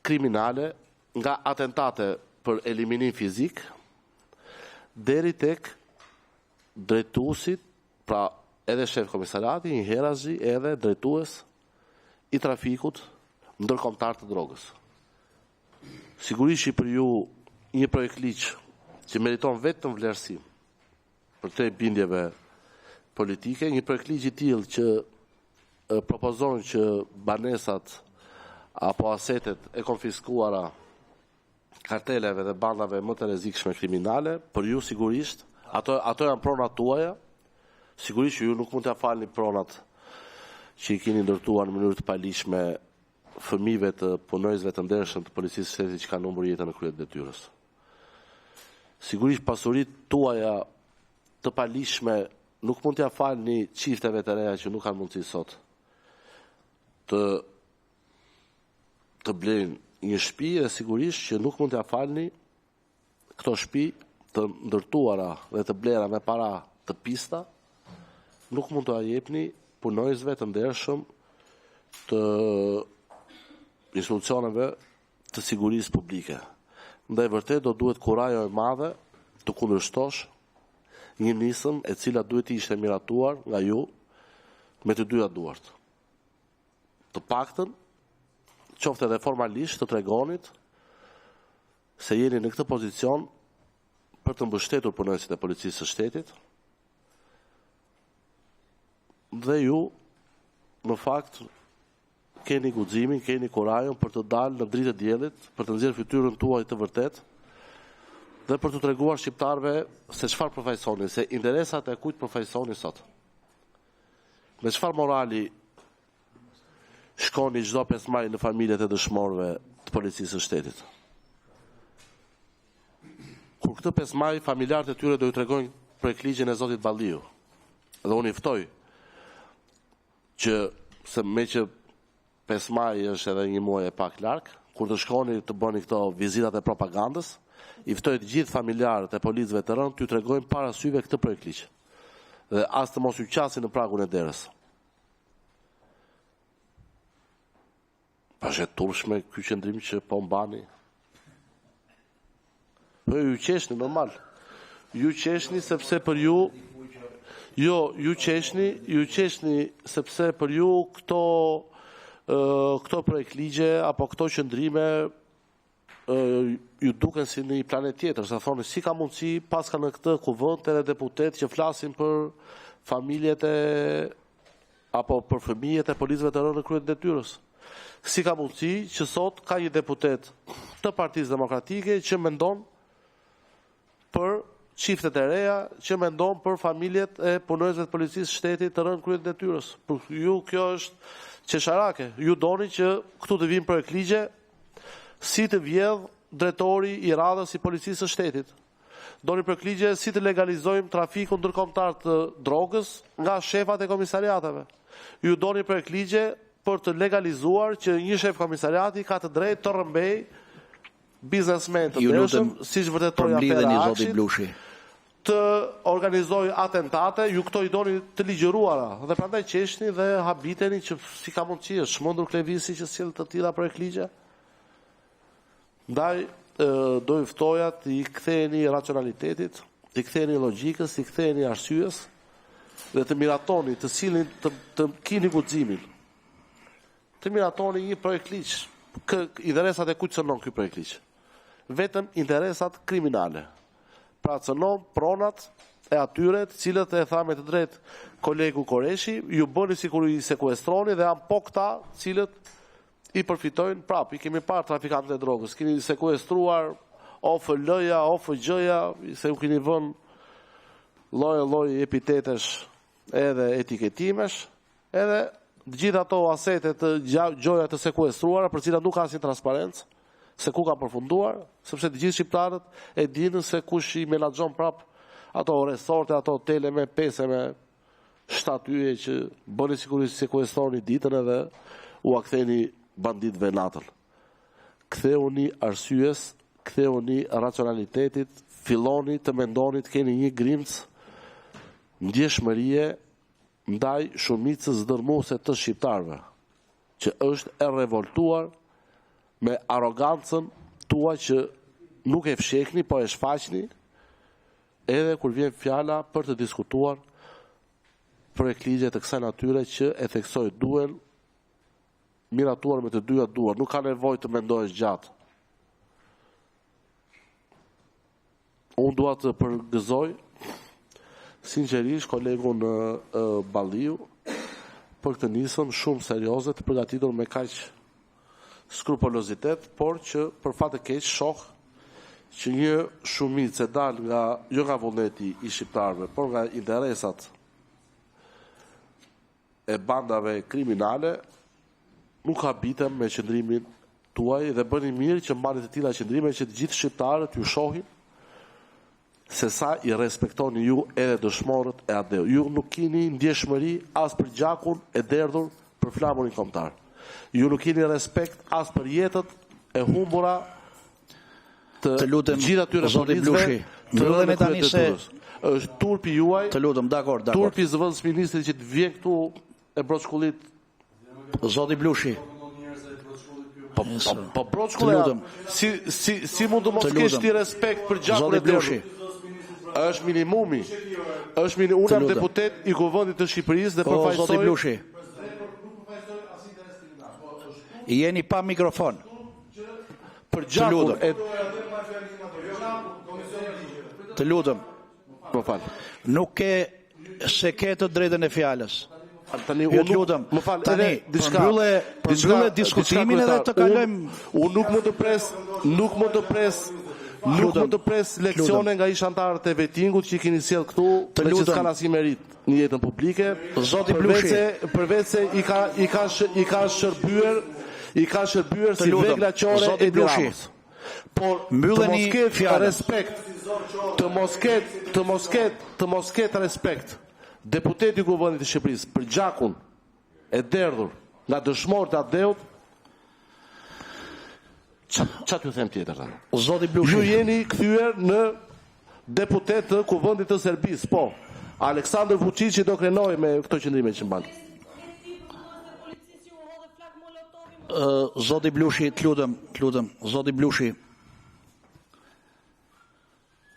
kriminale, nga atentate për eliminim fizik, deri tek drejtuesit, pra edhe shef komisariati, një herazi edhe drejtues i trafikut ndërkombëtar të drogës. Sigurisht që për ju një projekt ligj që meriton vetëm vlerësim për te bindjeve politike, një projekt ligj i tillë që propozon që banesat apo asetet e konfiskuara karteleve dhe bandave më të rrezikshme kriminale, për ju sigurisht, ato janë pronat tuaja, sigurisht që ju nuk mund t'ia falni pronat që i keni ndërtuar në mënyrë të palishme fëmijëve të punojësve të ndershëm të policisë së shtetit që kanë humbur jetën në krye të detyrës. Sigurisht pasuritë tuaja të palishme nuk mund t'ia falni çifteve të reja që nuk kanë mundësi sot të blejnë një shtëpi, dhe sigurisht që nuk mund t'ia falni këto shtëpi të ndërtuara dhe të blera me para të pista, nuk mund t'ua jepni punojësve të ndershëm të institucioneve të sigurisë publike. Ndaj vërtet do duhet kurajo e madhe të kundërshtosh një nisëm e cila duhet të ishte miratuar nga ju me të dyja duart. Të paktën qofte edhe formalisht të tregonit se jeni në këtë pozicion për të mbështetur punojësit e policisë së shtetit dhe ju në fakt keni guximin, keni kurajon për të dalë në dritë e diellit, për të nxjerrë fytyrën tuaj të vërtet dhe për të treguar shqiptarëve se çfarë përfaqësoni, se interesat e kujt përfaqësoni sot. me çfarë morali shkoni çdo 5 maj në familjet e dëshmorëve të policisë së shtetit? Kur këtë 5 maj, familjarët e tyre do ju tregojnë projektligjin e zotit Balliu. Dhe unë i ftoj që se me që 5 maj është edhe një muaj e pak larg, kur të shkoni të bëni këto vizitat e propagandës, i ftoj të gjithë familjarët e policëve të rënd t'ju tregojnë para syve këtë projektligj. Dhe as të mos ju qasin në pragun e derës. Është e turshme ky qëndrim që po mbani. Po ju qeshni normal. Ju qeshni sepse për ju ju qeshni sepse për ju këto projektligje apo këto qëndrime ju duken si në një planet tjetër, sa thoni si ka mundësi paska në këtë kuvend edhe deputet që flasin për familjet apo për fëmijët e policëve të rënë në krye të detyrës. Si ka mundësi që sot ka një deputet të Partisë Demokratike që mendon për çiftet e reja, që mendon për familjet e punonjësve të policisë shtetit të rënë krye të detyrës. Për ju kjo është qesharake. Ju doni që këtu të vinë projektligje si të vjedh drejtori i radhës i policisë së shtetit. Doni projektligje si të legalizojmë trafikun ndërkombëtar të drogës nga shefat e komisariateve. Ju doni projektligje për të legalizuar që një shef komisariati ka të drejtë të rrëmbej biznesmen të dëshëm, siç vërtetoi afera Akshit, të organizoj atentate, ju këto i doni të ligjëruara, dhe prandaj qeshni dhe habiteni që si ka mundësi, është shmendur Klevisi që sjell të tilla projektligje. Ndaj do i ftoja të i ktheheni racionalitetit, të i ktheheni logjikës, të i ktheheni arsyes dhe të miratoni, të sillni të keni guximin. Të miratoni një projektligj, interesat e kujt cënon ky projektligj? Vetëm interesat kriminale. Pra cënon pronat e atyre të cilët e tha me të drejtë kolegu Koreshi, ju bëni sikur i sekuestroni dhe janë po këta cilët i përfitojnë prap. I kemi parë trafikantët e drogës, keni sekuestruar OFL-ja, OFG-ja, se u keni vënë lloj epitetesh edhe etiketimesh, edhe gjithë ato asete të gjoja të sekuestruara për cilat nuk ka asnjë transparencë, se ku ka përfunduar, sepse të gjithë shqiptarët e dinë se kush i menaxhon prap ato resorte, ato hotele me 5 me 7 yje që bëni sikur i sekuestroni ditën edhe u aktheni banditëve natën. Ktheuni arsyes, ktheuni racionalitetit, filloni të mendoni të keni një grimc ndjeshmërie ndaj shumicës dërmuese të shqiptarëve, që është e revoltuar me arogancën tua që nuk e fshehni, po e shfaqni, edhe kur vjen fjala për të diskutuar projektligje të kësaj natyre që e theksoj duhen miratuar me të dyja duar, nuk ka nevojë të mendohesh gjatë. Unë dua të përgëzoj sinqerisht kolegun Balliu për këtë nisëm shumë serioze të përgatitur me kaq skrupulozitet, por që për fat të keq shoh që një shumicë e dal nga jo nga vullneti i shqiptarëve, por nga interesat e bandave kriminale, nuk habitem me qëndrimin tuaj dhe bëni mirë që mbani të tilla qëndrime që të gjithë shqiptarët ju shohin se sa i respektoni ju edhe dëshmorët e ADEU. Ju nuk keni ndjeshmëri as për gjakun e derdhur për flamurin kombëtar. Ju nuk keni respekt as për jetët e humbura të gjithë atyre policëve. Të lutem tani se është turpi juaj. Të lutem, dakor. Turpi i zëvendës ministrit që të vjen këtu e broçkullit. Zoti Blushi. Po broçkulli. Si mund të mos kesh ti respekt për gjakun e derdhur? Është minimumi. Unë jam deputet i Kuvendit të Shqipërisë dhe përfaqësoj. Zoti Blushi. Jeni pa mikrofon. Për gjakun e të lutem. Më fal. Nuk ke se ke të drejtën e fjalës. Tani unë lutem. Më fal, tani përmbyllë diskutimin edhe të kalojmë. Unë nuk mund të pres leksione nga ish antarët e Vetingut që i keni sjell këtu, me që s'kan asnjë merit. në jetën publike, Zoti Blushi, përveç se i ka shërbyer si veglaqore Zoti e Blushi. Tiranës. Por Mbylleni fjalën. të mos ketë respekt deputeti i Kuvendit të Shqipërisë për gjakun e derdhur nga dëshmorët e Adeut, çfarë t'ju them tjetër tani? Zoti Blushi. Ju jeni kthyer në deputet të Kuvendit të Serbisë, po. Aleksandar Vučići do krenoj me këto qëndrime që mban. Zoti Blushi, t'lutem, Zoti Blushi.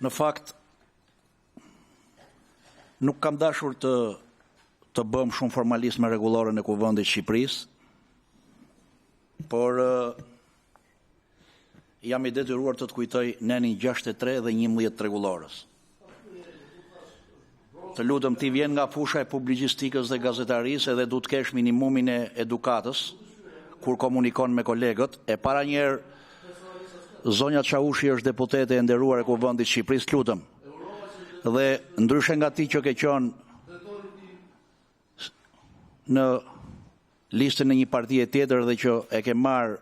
Në fakt nuk kam dashur të bëm shumë formalisht me rregulloren e Kuvendit të Shqipërisë, por jam i detyruar të kujtoj nenin 63 dhe 11 të rregullorës. Të lutem, ti vjen nga fusha e publicistikës dhe gazetarisë edhe du të kesh minimumin e edukatës kur komunikon me kolegët. E para njerë, zonja Çaushi është deputete e nderuar e Kuvendit të Shqipërisë, të lutem. Dhe ndryshe nga ti që ke qenë në listën e një partie tjetër dhe që e ke marrë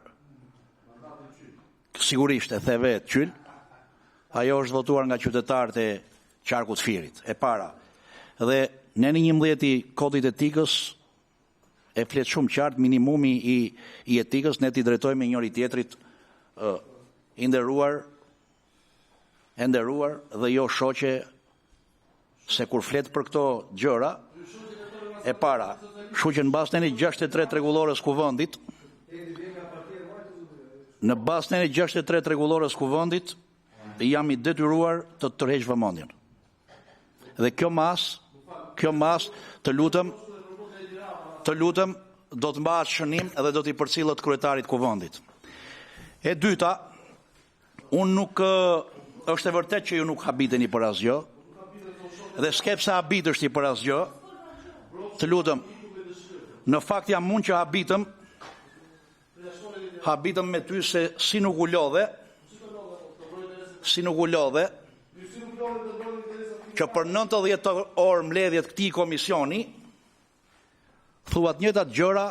sigurisht e the vetë qyll, ajo është votuar nga qytetarët e Qarkut Firit, e para. Dhe në 11 i kodit etikës e flet shumë qartë minimumi i etikës, ne t'i drejtojmë njëri tjetrit i nderuar dhe jo shoqe, se kur flet për këto gjëra, e para, shu që në basën e 63 të rregullorës Kuvendit, në basën e 63 të rregullorës Kuvendit, jam i detyruar të tërheq vëmendjen. Dhe kjo mas, të lutem, do të mbahet shënim edhe do t'i përcillet kryetarit Kuvendit. E dyta, unë nuk, është e vërtet që ju nuk habiteni për asgjë, dhe skepse habitështi për asgjë, të lutem, në fakt jam mund që habitëm me ty se si nuk u lodhe, që për 90 orë mbledhjet këtij komisioni, thuat njëjtat gjëra,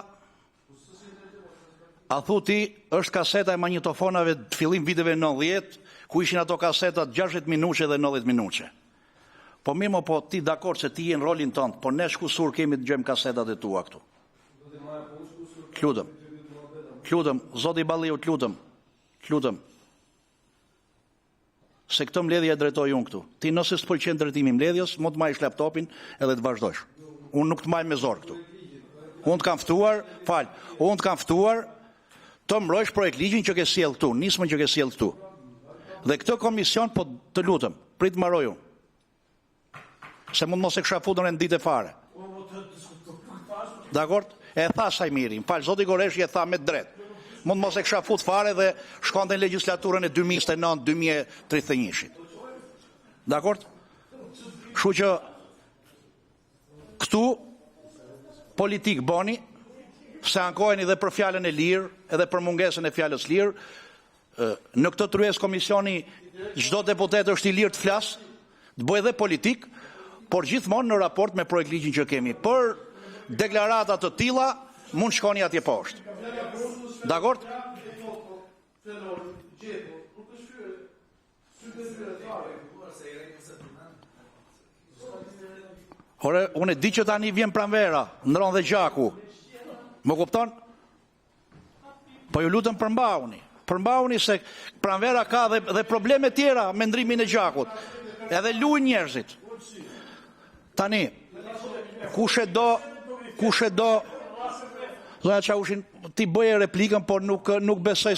a thu ti është kaseta e magnetofonave të fillim viteve 90, ku ishin ato kasetat 60 minuqe dhe 90 minuqe. Po mirë, po ti dakord se ti jenë rolin tënd, po ne shkusur kemi të dëgjojmë kasetat e tua këtu. Lutem, Zoti Balliu, lutem. Se këtë mbledhje e drejtoj unë këtu. Ti nëse s'të pëlqen drejtimi i mbledhjes, mund të marrësh laptopin edhe të vazhdosh. Unë nuk të marr me zor këtu. Unë të kam ftuar të mbrojsh projekt ligjin që ke sjell këtu, nismën që ke sjell këtu. Dhe këtë komision, po të lutem, prit mbaroj unë. Se mund mos e kisha futur në ditë fare. Dakord? E tha Sajmiri, m'fal, Zoti Goreshi e tha me drejt. Mund mos e kisha fut fare dhe shkonte në legjislaturën e 2029-2031. Dakord? Kështu që këtu politik boni, se ankoheni dhe për fjalën e lirë, edhe për mungesën e fjalës lirë. Në këtë tryezë komisioni çdo deputet është i lirë të flasë, të bëjë dhe politik, por gjithmonë në raport me projekt ligjin që kemi. Për deklarata të tilla mund shkoni atje poshtë. Dakord? Ore, unë e di që tani vjen pranvera, ndron dhe gjaku. Më kupton? Po ju lutem përmbauni se pranvera ka dhe probleme tjera me ndrimin e gjakut. Edhe luajnë njerëzit. Tani, kush e do, Zonja Çaushin, ti bëje replikën, por nuk besoj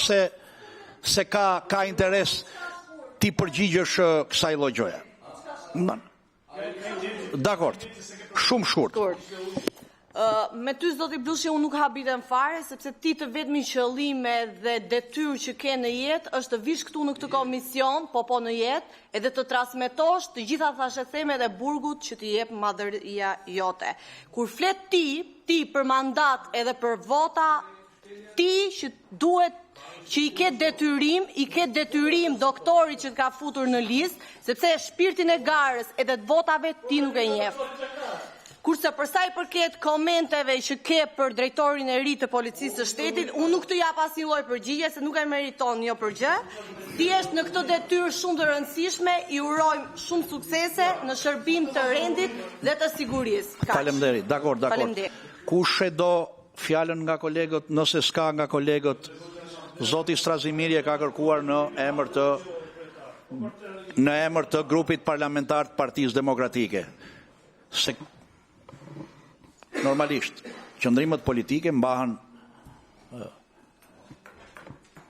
se ka interes ti përgjigjesh kësaj lloj gjëje. Dakord, shumë shkurt. Me ty, Zoti Blushi, unë nuk habitem fare, sepse ti të vetmi qëllime dhe detyrë që ke në jetë është të vish këtu në këtë komision, po në jetë, edhe të transmetosh të gjitha thashethemet e burgut që t'i jep madhëria jote. Kur flet ti për mandat edhe për vota, ti që duhet që i ke detyrim doktori që t'ka futur në listë, sepse shpirtin e garës edhe të votave ti nuk e njeh. Kurse për sa i përket komenteve që ke për drejtorin e ri të policisë së shtetit, unë nuk të jap asnjë lloj përgjigje se nuk e meriton jo për gjë. Thjesht në këtë detyrë shumë të rëndësishme i urojmë shumë suksese në shërbim të rendit dhe të sigurisë. Faleminderit. Dakor. Kush e do fjalën nga kolegët, nëse s'ka nga kolegët, zoti Strazimiri e ka kërkuar në emër të grupit parlamentar të Partisë Demokratike. Normalisht, qëndrimet politike mbahen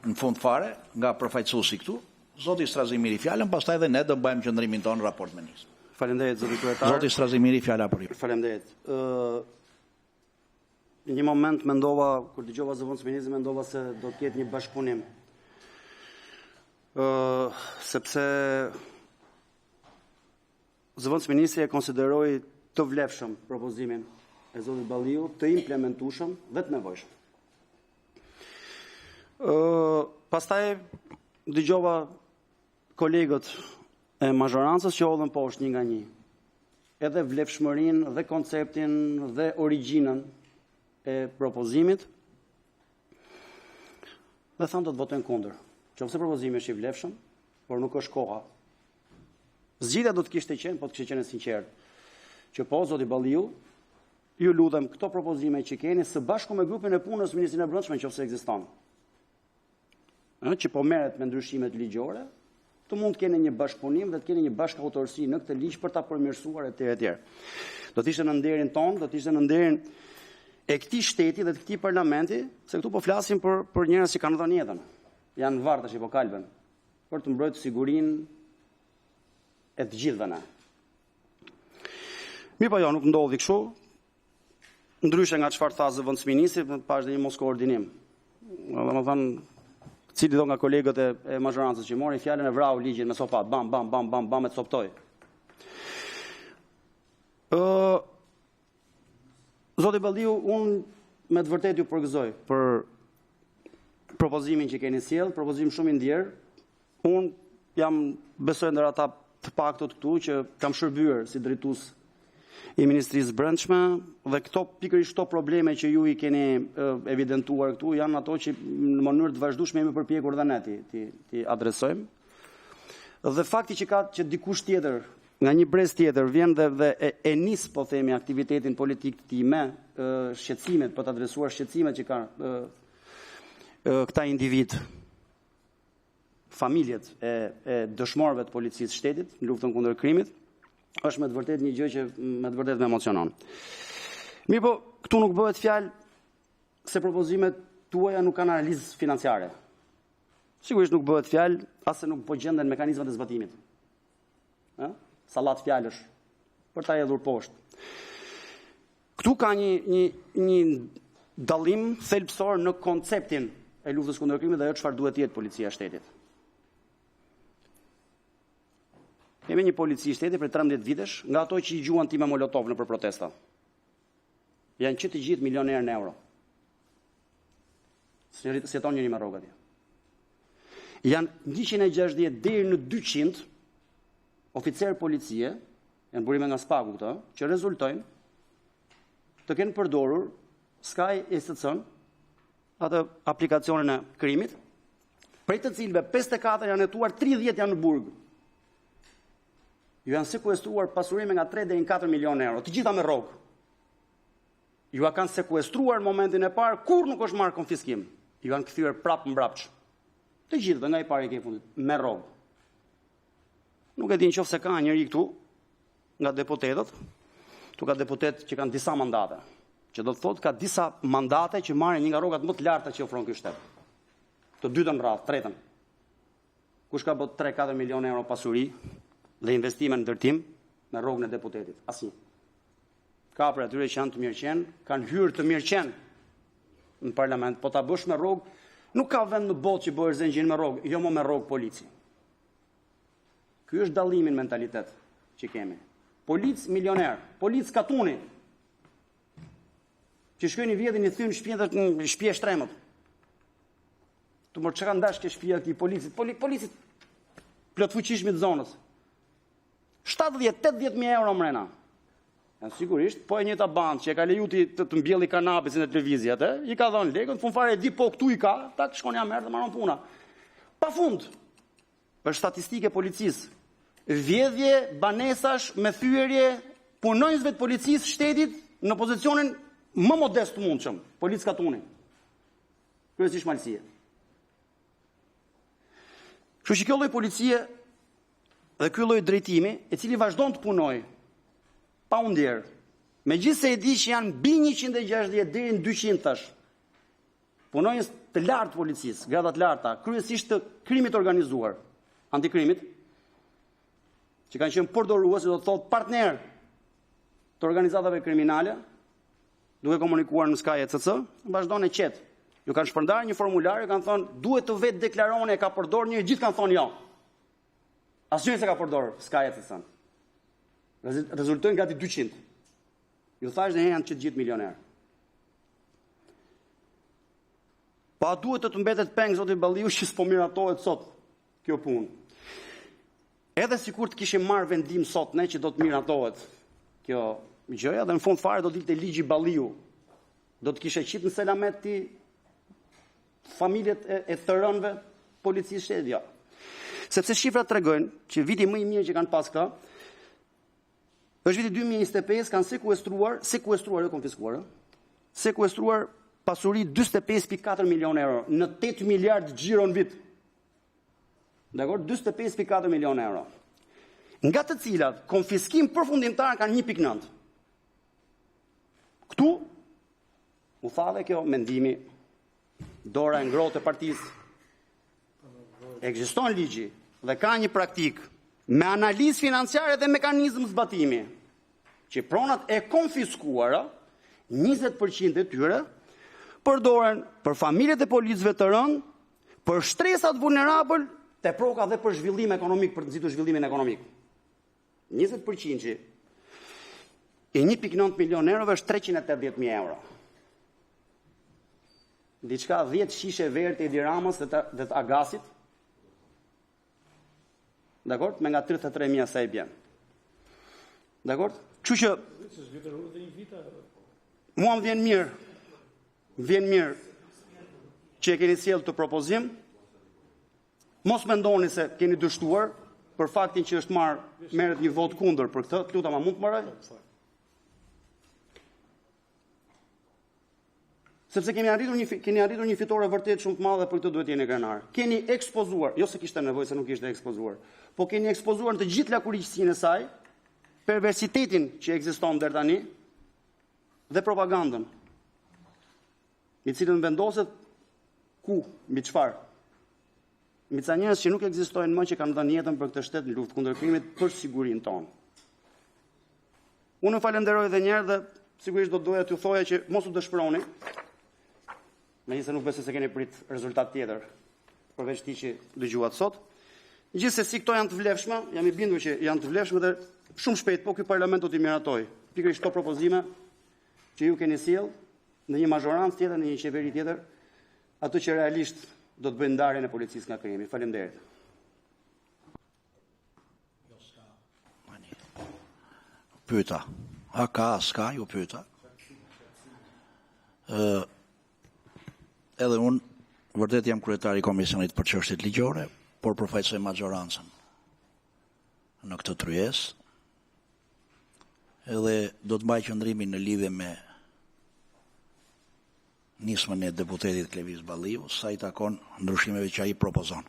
në fund fare nga përfaqësuesi këtu, zoti Strazimiri fjalën, pastaj edhe ne do bëjmë qëndrimin tonë raport me nismë. Faleminderit zoti kryetar. Zoti Strazimiri, fjala për ju. Faleminderit. Në një moment mendova, kur dëgjova zëvendësministin ministrin, mendova se do të ketë një bashkëpunim. Sepse zëvendësministri ministri e konsideroi të vlefshëm propozimin e zotit Balliu, të implementueshëm dhe të nevojshëm. Pastaj dëgjova kolegët e mazhorancës që hodhën poshtë një nga një. Edhe vlefshmërinë dhe konceptin dhe origjinën e propozimit dhe thanë do të votojnë kundër. Qofse propozimi është i vlefshëm, por nuk është koha. Zgjidhja do të kishte qenë, po të kishte qenë sinqert, që po zoti Balliu, ju lutem këto propozime që keni së bashku me grupin e punës Ministrinë e Brendshme nëse ekziston. Që po merret me ndryshimet ligjore, të mund të keni një bashkëpunim dhe të keni një bashkëautorësi në këtë ligj për ta përmirësuar etj. Do të ishte në nderin tonë, do të ishte në nderin e këtij shteti dhe të këtij parlamenti, se këtu po flasim për njerëz që kanë dhënë jetën. Janë varë tash po kalben për të mbrojtur sigurinë e të gjithëve ne. Mirë po jo, nuk ndodhi kështu. Ndryshe nga çfarë tha zëvendësministri, pash dhe një mos koordinim. Domethënë, cili do nga kolegët e mazhorancës që mori fjalën e vrau ligjin me sopat, bam e coptoi. Zoti Balliu, unë me të vërtetë ju përgëzoj për propozimin që keni sjell, propozim shumë i ndjer. Unë jam besoj ndër ata të paktët këtu që kam shërbyer si drejtues i Ministrisë Brendshme dhe pikërisht këto probleme që ju i keni evidentuar këtu janë ato që në mënyrë të vazhdueshme jemi përpjekur dhe ne ti adresojmë. Dhe fakti që dikush tjetër nga një brez tjetër vjen dhe e nis, po themi, aktivitetin politik të tij me shqetësimet, për të adresuar shqetësimet që kanë këta individ, familjet e dëshmorëve të policisë shtetit në luftën kundër krimit, është me të vërtet një gjë që me të vërtet më emocionon. Mirë po, këtu nuk bëhet fjalë se propozimet tuaja nuk kanë analizë financiare. Sigurisht nuk bëhet fjalë, as se nuk po gjenden mekanizmat e zbatimit. Sallat fjalësh për ta hedhur poshtë. Këtu ka një dallim thelbësor në konceptin e luftës kundër krimit dhe ajo çfarë duhet të jetë policia e shtetit. Kemi një polici i shtetit për 13 vitesh, nga ato që i gjuan ti me molotov në për protesta. Janë që të gjithë milionerë në euro. Se jeton njëri me rrogat. Janë 160 deri në 200 oficerë policie, janë burime nga spaku këta, që rezultojnë të kenë përdorur Sky SC, atë aplikacionin e krimit, prej të cilëve 54 janë hetuar, 30 janë në burg. Ju janë sekuestruar pasurime nga 3 deri në 4 milionë euro, të gjitha me rrogë. Ju a kanë sekuestruar në momentin e parë, kur nuk është marrë konfiskim. Ju janë kthyer prapë mbrapsht. Të gjithë dhe nga i pari ke fundit, me rrogë. Nuk e di nëse ka njëri këtu nga deputetët, tu ka deputet që kanë disa mandate, që do të thotë ka disa mandate që marrin një nga rrogat më të larta që ofron ky shtet. Të dytën radhë, tretën. Kush ka bërë 3-4 milionë euro pasuri dhe investime në ndërtim me rrogën e deputetit? Asnjë. Ka për atyre që janë të mirëqen, kanë hyrë të mirëqen në parlament, po ta bësh me rrogë, nuk ka vend në botë që bëhesh zenxhin me rrogë, jo më me rrogë polici. Ky është dallimi në mentalitet që kemi. Polic milioner, polic katuni, që shkojnë i vjedhin i thyn në shtëpi e shtremët. Tu më çka ndash ke shtëpia e këtij policit? Policit plot fuqishmit zonës. 70-80.000 euro mrena. Sigurisht, po e njëta bandë që e ka leju të mbjelli kanabicin e televizijat, i ka dhënë lekën, fund fare e di po këtu i ka, tak shkon ja merr dhe marron puna. Pa fund, për statistike policisë, vjedhje, banesash, me thyerje, punonjësve të policisë shtetit në pozicionin më modest të mundshëm, policë katuni. Kryesisht malësie. Kështu që kjo lloj policie dhe ky lloj drejtimi, i cili vazhdon të punojë pa u ndjerë, megjithëse e di që janë mbi 160 deri në 200 tash, punonjës të lartë policisë, grada të larta, kryesisht të krimit organizuar, antikrimit, që kanë qenë përdorues, do të thotë partner të organizatave kriminale, duke komunikuar në Sky ECC, vazhdon e qetë. Ju kanë shpërndarë një formular, kanë thonë, duhet të vetë deklaroni e ka përdorur një, gjithë kanë thonë jo. Asnjë se ka përdorur Sky ECC. Rezultojnë gati 200. Ju thash dhe janë që gjithë milionerë. Pa duhet të mbetet peng, zoti Balliu, që s'po miratohet sot kjo punë. Edhe sikur të kishim marrë vendim sot ne që do të miratohet kjo gjëja, dhe në fund fare do të dilte ligji Balliu. Do të kishe qitë në selamet ti familjet e të rënëve policisë shtetit, jo. Sepse shifrat tregojnë që viti më i mirë që kanë pas këta, është viti 2025 kanë sekuestruar, konfiskuar, sekuestruar pasuri 45.4 milion euro në 8 miliard xhiro në vit. Dakor, 45.4 milion euro. Nga të cilat konfiskim përfundimtar kanë 1.9. Këtu u tha dhe kjo mendimi, dora e ngrohtë e partisë. Ekziston ligji dhe ka një praktik me analizë financiare dhe mekanizëm zbatimi, që pronat e konfiskuara, 20% e tyre, përdoren për familjet e policëve të rënë, për shtresat vulnerabël, te proka dhe për zhvillim ekonomik, për të nxitur zhvillimin ekonomik. 20% që e 1.9 milion eurove është 380.000 euro. Diçka 10 shishe verë të Edi Ramës dhe të Agasit, dakor, me nga 33.000 sa i bjen. Dakor? Kështu që mua më vjen mirë që e keni sjellë të propozim. Mos mendoni se keni dështuar për faktin që është merret një vot kundër për këtë, të lutem, a mund të mbaroj? Sepse keni arritur një fitore vërtet shumë të madhe, për këtë duhet jeni krenar. Keni ekspozuar, jo se kishte nevojë, se nuk ishte ekspozuar, po keni ekspozuar në të gjithë lakuriqësinë e saj, perversitetin që ekziston deri tani dhe propagandën, i cilën vendoset ku, mbi çfarë? Mbi ca njerëz që nuk ekzistojnë më, që kanë dhënë jetën për këtë shtet në luftë kundër krimit për sigurinë tonë. Unë falenderoj edhe një herë dhe sigurisht do doja t'ju thoja që mos u dëshpëroni, megjithëse nuk besoj se keni prit rezultat tjetër përveç këtij që dëgjuat sot. Gjithsesi këto janë të vlefshme, jam i bindur që janë të vlefshme dhe shumë shpejt po ky parlament do t'i miratoj. Pikërisht këto propozime që ju keni sjell në një mazhorancë tjetër, në një qeveri tjetër, ato që realisht do të bëjnë ndarjen e policisë nga krimi. Faleminderit. Pyeta. A ka, s'ka, ju pyeta. Edhe unë vërtet jam kryetari i Komisionit për çështjet ligjore, por përfaqësoj majorancën në këtë tryezë. Edhe do të mbaj qëndrimin në lidhje me nismën e deputetit Klevis Balliu, sa i takon ndryshimeve që ai propozon.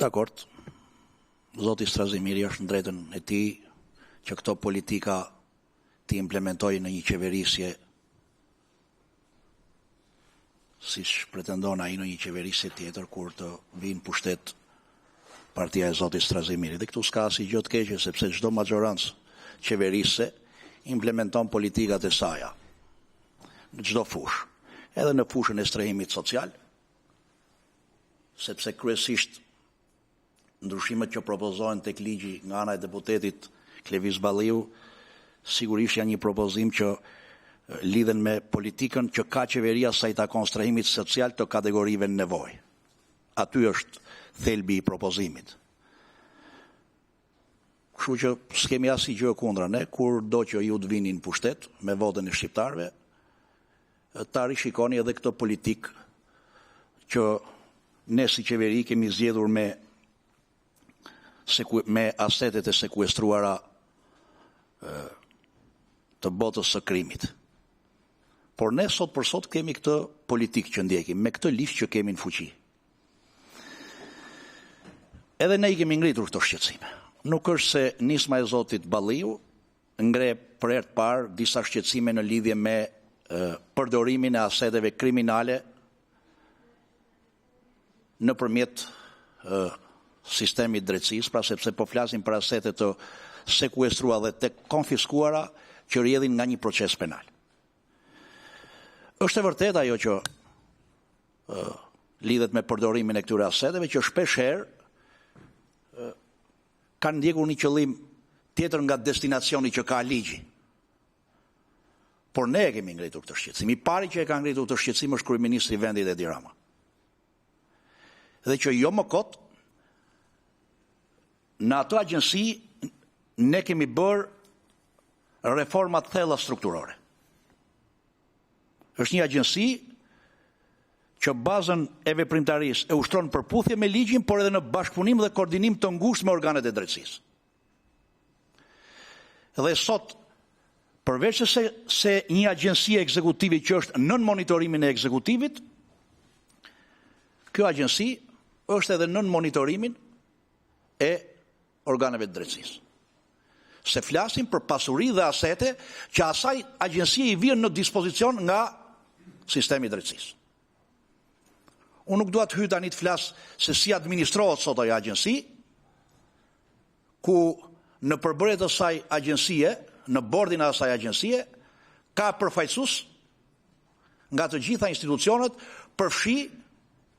Dakord, zoti Strazimiri është në drejtën e tij që këto politika të implementojë në një qeverisje, siç pretendon ai në një qeverisje tjetër kur të vinë pushtet partia e zotit Strazimiri. Dhe këtu s'ka asnjë gjë të keqe, sepse çdo majorancë qeverisë implementon politikat e saja në çdo fushë, edhe në fushën e strehimit social, sepse kryesisht ndryshimet që propozohen tek ligji nga ana e deputetit Klevis Balliu sigurisht janë një propozim që lidhen me politikën që ka qeveria sa i takon strehimit social të kategorive në nevojë. Aty është thelbi i propozimit. Kështu që s'kemi asnjë gjë kundra ne, kur do që ju të vini në pushtet me votën e shqiptarëve, ta rishikoni edhe këtë politik që ne si qeveri kemi zgjedhur me asetet e sekuestruara të botës së krimit. Por ne sot për sot kemi këtë politikë që ndjekim, me këtë lift që kemi në fuqi. Edhe ne I kemi ngritur këto shqetësime. Nuk është se nisma e Zotit Balliu ngre për herë të parë disa shqetësime në lidhje me përdorimin e aseteve kriminale nëpërmjet sistemit drejtësisë, pra sepse po flasim për asete të sekuestruara dhe të konfiskuara që rrjedhin nga një proces penal. Është e vërtetë ajo që lidhet me përdorimin e këtyre aseteve që shpeshherë kanë ndjekur një qëllim tjetër nga destinacioni që ka ligji. Por ne e kemi ngritur këtë shqetësim. I pari që e ka ngritur këtë shqetësim është kryeministri I vendit Edi Rama. Dhe që jo më kot, në ato agjensi ne kemi bërë reforma të thella strukturore. Është një agjensi që bazën e veprimtarisë e ushtron përputhje me ligjin, por edhe në bashkëpunim dhe koordinim të ngushtë me organet e drejtësisë. Dhe sot, përveç se një agjensi ekzekutive që është nën monitorimin e ekzekutivit, kjo agjensi është edhe nën monitorimin e organeve të drejtësisë. Se flasim për pasuri dhe asete që asaj agjensie I vjen në dispozicion nga sistemi I drejtësisë. Unë nuk dua të hyj tani të flas se si administrohet sot ajo agjensi, ku në përbërjet e saj agjensie, në bordin e asaj agjensie, ka përfaqësues nga të gjitha institucionet, përfshi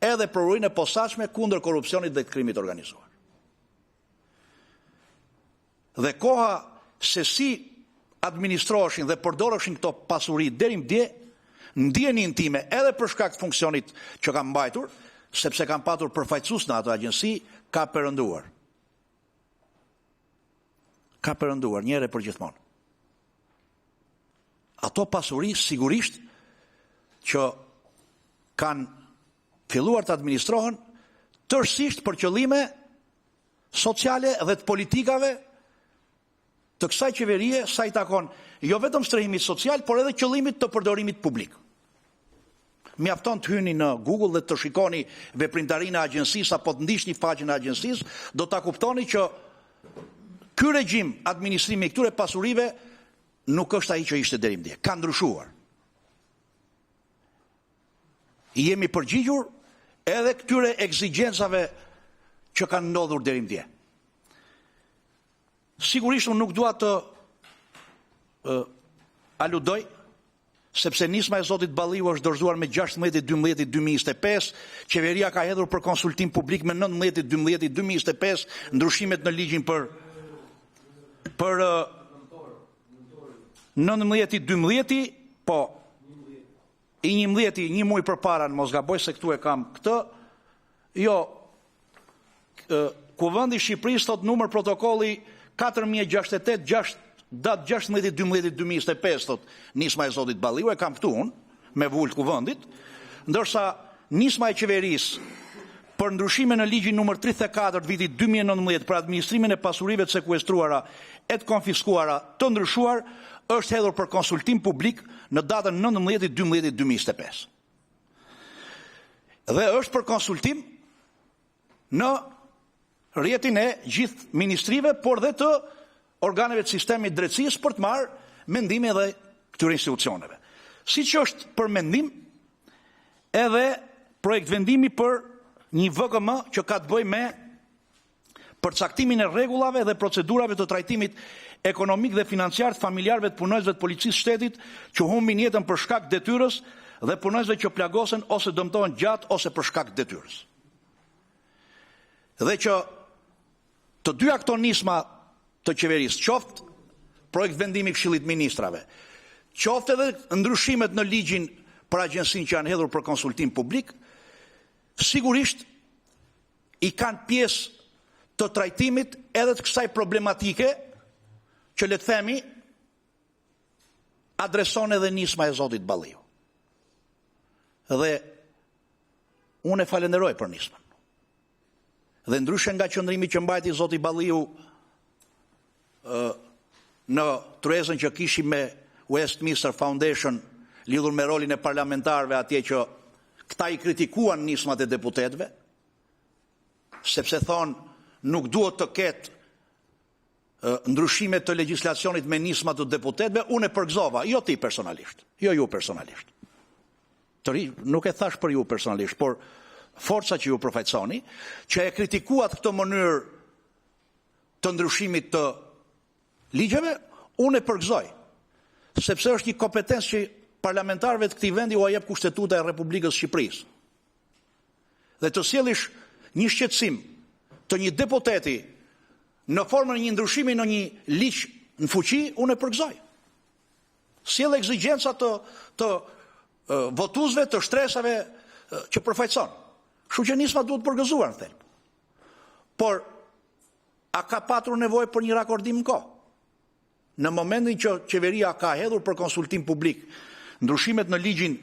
edhe përvojën e posaçme kundër korrupsionit dhe të krimit organizuar. Dhe koha se si administroheshin dhe përdoreshin këto pasuri deri më dje, ndjeni intime edhe për shkak të funksionit që kanë mbajtur, sepse kanë patur përfaqësues në ato agjensi, ka perënduar. Ka perënduar një herë për gjithmonë. Ato pasuri sigurisht që kanë filluar të administrohen tërësisht për qëllime sociale dhe të politikave të kësaj qeverie, sa I takon jo vetëm strehimit social, por edhe qëllimit të përdorimit publik. Mjafton të hyni në Google dhe të shikoni veprimtarinë e agjensisë apo të ndiqni faqen e agjensisë, do ta kuptoni që ky regjim administrimi I këtyre pasurive nuk është ai që ishte deri më dje. Ka ndryshuar. Jemi përgjigjur edhe këtyre ekzigjencave që kanë ndodhur deri më dje. Sigurisht unë nuk dua të aludoj, sepse nisma e Zotit Balliu është dorëzuar me 16/12/2025, qeveria ka hedhur për konsultim publik me 19/12/2025, ndryshimet në ligjin për 19/12, po I 11, një muaj përpara, në mos gaboj se këtu e kam këtë, jo, Kuvendi I Shqipërisë thot numër protokolli 4068 datë 16/12/2025 thot nisma e Zotit Balliu, e kam këtu unë, me vull të kuvendit, ndërsa nisma e qeverisë për ndryshime në ligjin numër 34 të vitit 2019 për administrimin e pasurive të sekuestruara e të konfiskuara të ndryshuar është hedhur për konsultim publik në datën 19/12/2025. Dhe është për konsultim në rrjetin e gjithë ministrive, por dhe të organeve të sistemit drejtësisë për të marrë mendime dhe këtyre institucioneve. Siç është për mendim edhe projekt vendimi për një VKM që ka të bëjë me përcaktimin e rregullave dhe procedurave të trajtimit ekonomik dhe financiar të familjarëve të punonjësve të policisë shtetit që humbin jetën për shkak detyrës dhe punonjësve që plagosen ose dëmtohen gjatë ose për shkak detyrës. Dhe që të dyja këto nisma të qeverisë, qoftë projekt vendimi Këshillit Ministrave, qoftë edhe ndryshimet në ligjin për agjensinë që janë hedhur për konsultim publik, sigurisht I kanë pjesë të trajtimit edhe të kësaj problematike që le të themi adreson edhe nisma e zotit Balliu. Dhe unë e falenderoj për nismën. Dhe ndryshe nga qëndrimi që mbajti zoti Balliu në tryezën që kishim me Westminster Foundation lidhur me rolin e parlamentarëve atje që këta i kritikuan nismat e deputetëve, sepse thonë nuk duhet të ketë ndryshimet të legjislacionit me nisma të deputetëve, unë e përgëzova, jo ti personalisht, jo ju personalisht. Nuk e thash për ju personalisht, por forca që ju përfaqësoni, që e kritikuat këtë mënyrë të ndryshimit të ligjeve, unë e përgëzoj, sepse është një kompetencë që parlamentarëve të këtij vendi u jep Kushtetuta e Republikës së Shqipërisë. Dhe të sjellësh një shqetësim të një deputeti në formën e një ndryshimi në një ligj në fuqi, unë e përgëzoj. Sjell ekzigjenca të votuesve, të shtresave që përfaqëson. Kështu që nisma duhet përgëzuar në thelb. Por a ka patur nevojë për një rakordim në kohë? Në momentin që qeveria ka hedhur për konsultim publik ndryshimet në ligjin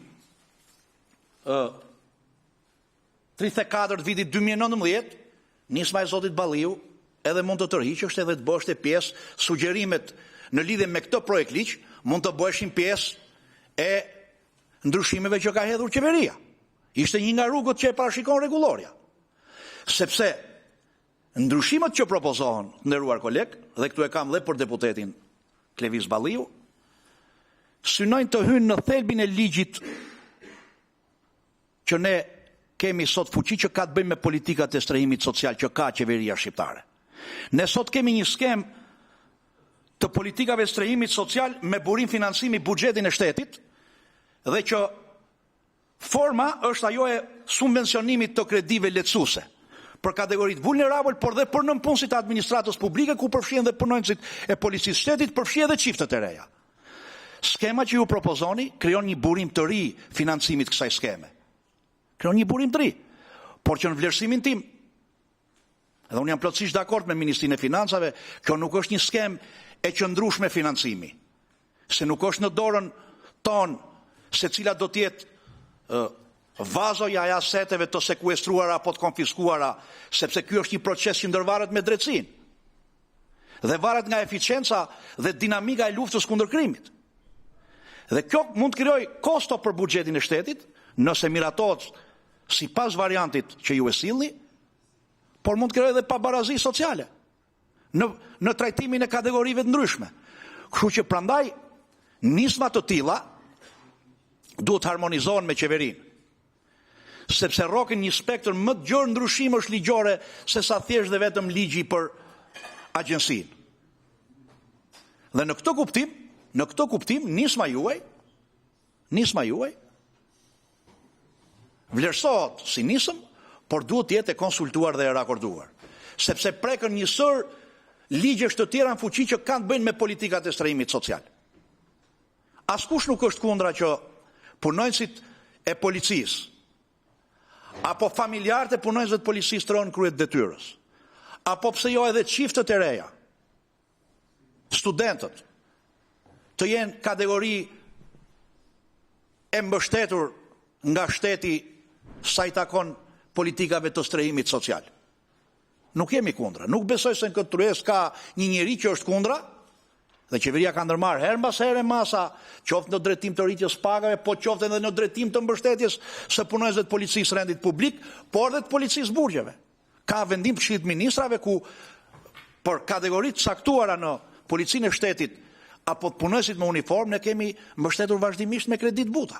34 të vitit 2019, nisma e zotit Balliu edhe mund të tërhiqështë edhe të bëheshte pjesë, sugjerimet në lidhje me këtë projekt ligj mund të bëheshin pjesë e ndryshimeve që ka hedhur qeveria. Ishte një nga rrugët që e parashikon rregulloria. Sepse ndryshimet që propozohen, nderuar koleg, dhe këtu e kam dhe për deputetin Klevis Balliu, synojnë të hynë në thelbin e ligjit që ne kemi sot fuqi që ka të bëjmë me politikat e strehimit social që ka qeveria shqiptare. Ne sot kemi një skem të politikave strehimit social me burim financimi buxhetin e shtetit dhe që forma është ajo e subvencionimit të kredive lehtësuese për kategoritë vulnerabël, por dhe për nënpunësit e administratës publike, ku përfshihen dhe punonjësit e policisë shtetit, përfshihen dhe çiftet e reja. Skema që ju propozoni krijon një burim të ri financimit kësaj skeme. Krijon një burim të ri, por që në vlerësimin tim, edhe unë jam plotësisht dakord me Ministrinë e Financave, kjo nuk është një skem e qëndrueshme financimi, se nuk është në dorën tonë se cila do të jetë vazoja e aseteve të sekuestruara apo të konfiskuara, sepse ky është një proces që ndërvaret me drejtësinë dhe varet nga eficienca dhe dinamika e luftës kundër krimit. Dhe kjo mund të krijojë kosto për buxhetin e shtetit, nëse miratohet sipas variantit që ju e sillni, por mund të krijojë edhe pabarazi sociale në trajtimin e kategorive të ndryshme. Kështu që prandaj nisma të tilla duhet harmonizohen me qeverinë, sepse rrokin një spektër më të gjerë ndryshimësh ligjore se sa thjesht dhe vetëm ligji për agjensinë. Dhe në këtë kuptim, nisma juaj vlerësohet si nisëm, por duhet të jetë e konsultuar dhe e rakorduar, sepse prekën një sër ligjesh të tjera në fuqi që kanë të bëjnë me politikat e strehimit social. Askush nuk është kundra që punonjësit e policisë apo familjarët e punonjësve të policisë të ronë krye të detyrës, apo pse jo edhe çiftet e reja, studentët, të jenë kategori e mbështetur nga shteti sa i takon politikave të strehimit social. Nuk jemi kundra. Nuk besoj se në këtë tryezë ka një njeri që është kundra, dhe qeveria ka ndërmarrë herë mbas here masa, qoftë në drejtim të rritjes pagave, po qoftë edhe në drejtim të mbështetjes së punonjësve të policisë rendit publik, por dhe të policisë burgjeve. Ka vendim të Këshillit Ministrave ku për kategoritë caktuara në policinë e shtetit apo të punonjësit me uniformë ne kemi mbështetur vazhdimisht me kredit buta.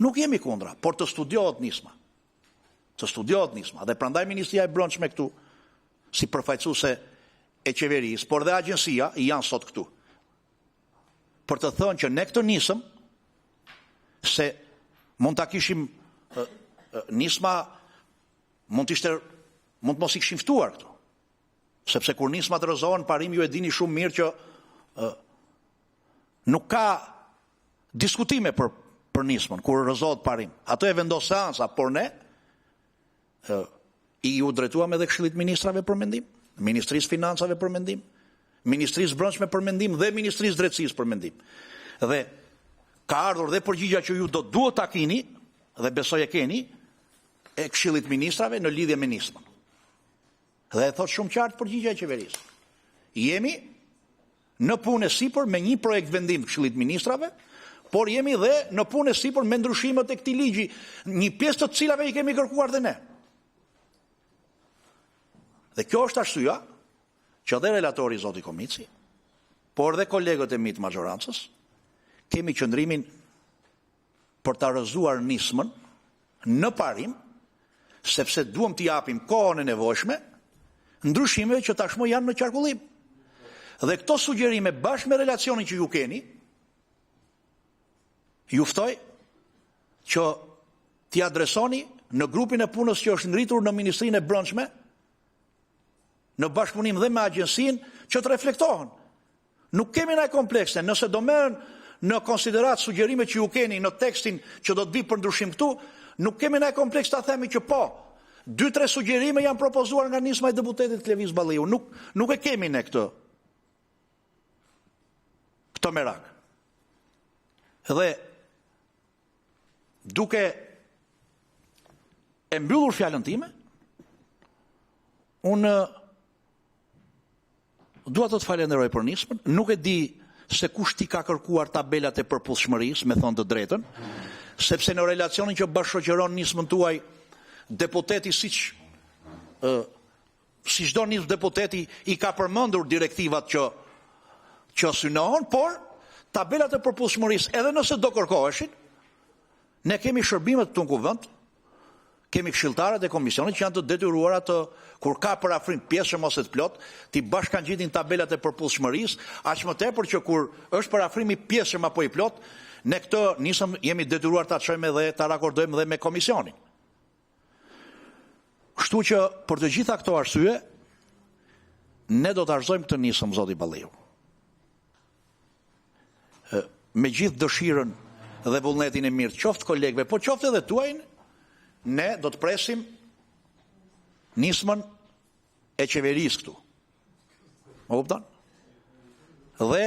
Nuk jemi kundra, por të studiohet nisma. Dhe prandaj Ministria e Brendshme këtu si përfaqësuese e qeverisë, por dhe agjensia janë sot këtu. Për të thënë që ne këtë nisëm se mund ta kishim nisma mund të mos i kishim ftuar këtu. Sepse kur nisma të rrëzohen parim, ju e dini shumë mirë që nuk ka diskutime për nismën kur rrëzohet parim. Ato e vendos seanca, por ne I ju drejtuam edhe Këshillit Ministrave për mendim, Ministrisë Financave për mendim, Ministrisë Brendshme për mendim dhe Ministrisë Drejtësisë për mendim. Dhe ka ardhur dhe përgjigja që ju duhet ta keni, dhe besoj e keni, e Këshillit Ministrave në lidhje me nismën. Dhe e thot shumë qartë përgjigja e qeverisë. Jemi në punë sipër me një projekt vendim Këshillit Ministrave, por jemi dhe në punë sipër me ndryshimet e këtij ligji, një pjesë të cilave I kemi kërkuar dhe ne. Dhe kjo është arsyeja që dhe relatori zoti Komici, por dhe kolegët e mi të majorancës, kemi qëndrimin për ta rrëzuar nismën në parim, sepse duam t'i japim kohën e nevojshme ndryshimeve që tashmë janë në qarkullim. Dhe këto sugjerime bashkë me relacionin që ju keni, ju ftoj që t'i adresoni në grupin e punës që është ngritur në Ministrinë e Brendshme, në bashkëpunim dhe me agjensinë që të reflektohen. Nuk kemi ne komplekse, nëse do merren në konsiderat sugjerimet që ju keni në tekstin që do të vi për ndryshim këtu, nuk kemi ne kompleks ta themi që po, 2-3 sugjerime janë propozuar nga nisma e deputetit Klevis Balliu. Nuk e kemi ne këtë merak. Dhe duke e mbyllur fjalën time, unë dua të falenderoj për nismën, nuk e di se kush ti ka kërkuar tabelat e përputhshmërisë, me thonë të drejtën, sepse në relacionin që bashkëshoqëron nismën tuaj, deputeti siç çdo nis deputeti I ka përmendur direktivat që synohen, por tabelat e përputhshmërisë, edhe nëse do kërkoheshin, ne kemi shërbimet këtu në kuvend, kemi këshilltarët e komisionit që janë të detyruara të, kur ka parafrim pjesëm ose të plot, ti bashkangjitin tabelat e përputhshmërisë, aq më tepër që kur është parafrimi pjesëm apo I plot, ne këtë nisëm jemi detyruar ta çojmë dhe ta rakordojmë dhe me komisionin. Kështu që për të gjitha këto arsye, ne do të argëzojmë këtë nisëm zoti Balliu. Me gjithë dëshirën dhe vullnetin e mirë, qoftë kolegëve, po qoftë edhe tuajnë, ne do të presim nismën e qeverisë këtu. Më kupton? Dhe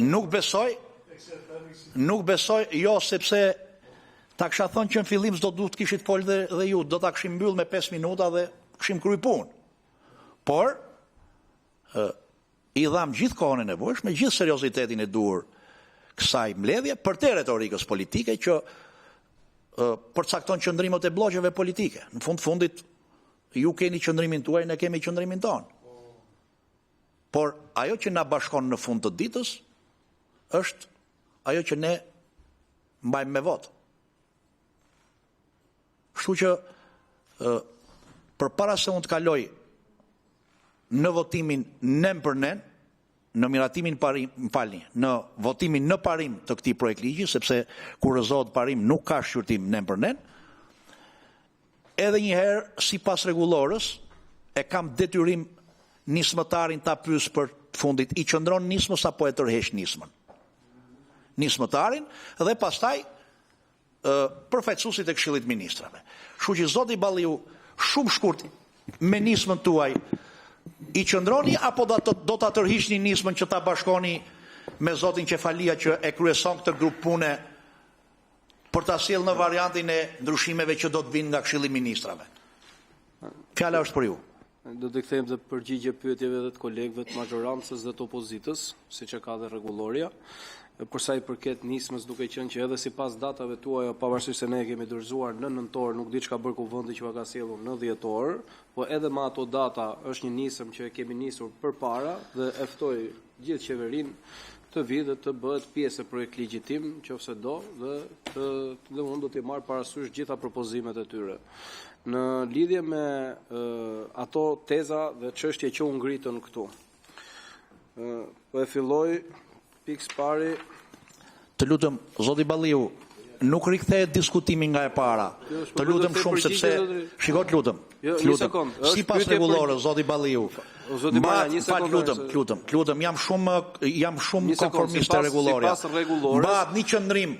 nuk besoj, jo sepse ta kisha thënë që në fillim s'do duhet të kishit fol dhe ju, do ta kishim mbyll me 5 minuta dhe kishim kryer punë. Por I dham gjithë kohën e nevojshme, gjithë seriozitetin e duhur kësaj mbledhje për te retorikës politike që përcakton qëndrimet e bloqeve politike. Në fundit, ju keni qëndrimin tuaj, ne kemi qëndrimin tonë. Por ajo që na bashkon në fund të ditës, është ajo që ne mbajmë me votë. Kështu që, përpara se unë të kaloj në votimin nën për nën, në miratimin parim, në votimin në parim të këtij projekt ligji, sepse kur rëzohet parim nuk ka shqyrtim nën për nën, edhe një herë sipas rregullorës e kam detyrim nismëtarin ta pyes për fundit, I qëndron nismës apo e tërheq nismën. Nismëtarin dhe pastaj përfaqësuesit e Këshillit Ministrave. Kështu që zoti Balliu, shumë shkurt me nismën tuaj I qëndroni apo do ta tërhiqni nismën që ta bashkoni me zotin Qefalia që e kryeson këtë grup pune për ta sjellë në variantin e ndryshimeve që do të vinë nga Këshilli I Ministrave. Fjala është për ju. Do të kthejmë të përgjigje pyetjeve dhe të kolegëve të majorancës dhe të opozitës, siç e ka dhe rregulloria. Për sa I përket nismës, duke qenë që edhe sipas datave tuaja, pavarësisht se ne e kemi dorëzuar në nëntor, nuk di çka bër kuvendi që ka sjellur në dhjetor, po edhe me ato data është një nisëm që e kemi nisur përpara dhe e ftoj gjithë qeverinë të vi dhe të bëhet pjesë e projekt ligjit tim, nëse do, dhe unë do t'i marr parasysh gjitha propozimet e tyre. Në lidhje me ato teza dhe çështje që u ngritën këtu. Po e filloj pikës pari. Të lutem, zoti Balliu, nuk rikthehet diskutimi nga e para. Të lutem shumë sepse shikoj lutem. Sipas rregullorës zoti Balliu. Lutem, jam shumë konformist te rregulloria. Mbahet një qëndrim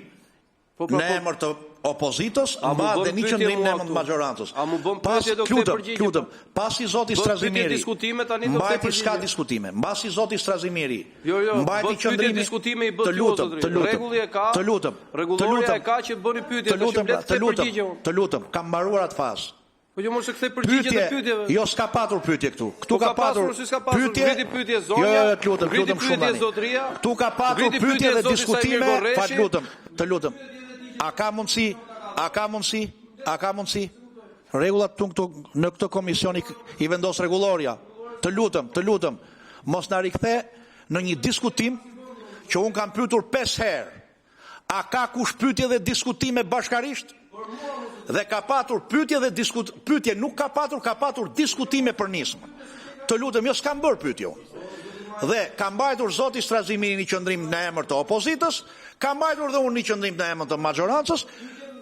në emër të opozitës, A mu mba bën dhe një pyetje qëndrim në mua emër të këtu? majorancës. A mu bën pyetje do këtë përgjigje? Lutem, pasi zoti Bën Strazimiri. pyetje diskutime tani do këtë Mbajti përgjigje. s'ka diskutime. Mbasi zoti Strazimiri. Jo, Mbajti bën pyetje qëndrimi. diskutime i bën Të ty, lutem, o zotri. të lutem. Rregulli e ka. Të lutem. Rregulloria e ka që bëni pyetje, Të lutem, tash të mblet këtë përgjigje. lutem. Të lutem, kam mbaruar atë fazë. Po jo mos e kthej përgjigjet e pyetjeve. Jo, s'ka patur pyetje këtu. Këtu Po ka patur si s'ka pasur, griti pyetje zonja. Jo, të lutem, griti lutem shumë pyetje tani. zotria. Këtu ka patur griti pyetje dhe zoti diskutime, Sajmir Borreshi. fal lutem, të lutem. A ka mundësi? Rregullat këtu në këtë komision i vendos rregulloria. Të lutem, mos na rikthe në një diskutim që un kam pyetur 5 herë. A ka kush pyetje dhe diskutime bashkarisht? Dhe ka patur pyetje nuk ka patur diskutime për nismën. Të lutem, jo s'kam bërë pyetje unë. Dhe ka mbajtur zoti Strazimiri një qëndrim në emër të opozitës, ka mbajtur dhe unë një qëndrim në emër të majorancës.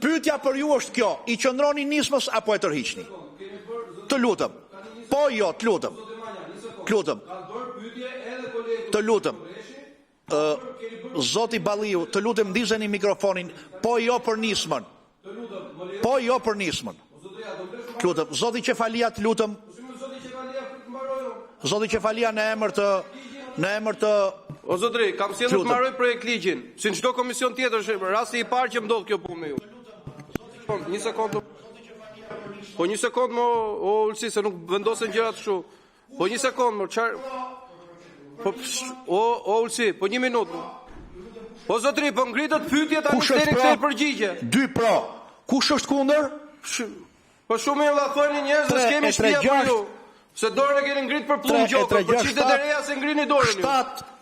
Pyetja për ju është kjo: i qëndroni nismës apo e tërhiqni? Të lutem. Po jo, të lutem. Të lutem. Zoti Balliu, të lutem ndizeni mikrofonin. Po jo për nismën. Të lutem. Zoti Qefalia, të lutem. Zoti Qefalia në emër të O zotri, kam sjellur të mbaroj projekt ligjin. Si në çdo komision tjetër, është rasti i parë që më ndodh kjo punë me ju. Një sekond. Po një sekond më, o Ulsi, se nuk vendosen gjërat kështu. Po një sekond më, çfarë? Po o Ulsi, po një minutë. Po zotri, po ngritet pyetje tani deri këtë përgjigje. 2 pro. Kush është kundër? Po shumë mirë la thoni njerëz, se kemi shtëpia për ju. Se dorën e keni ngrit për plumb gjokën, për çiftet e reja se ngrini dorën ju.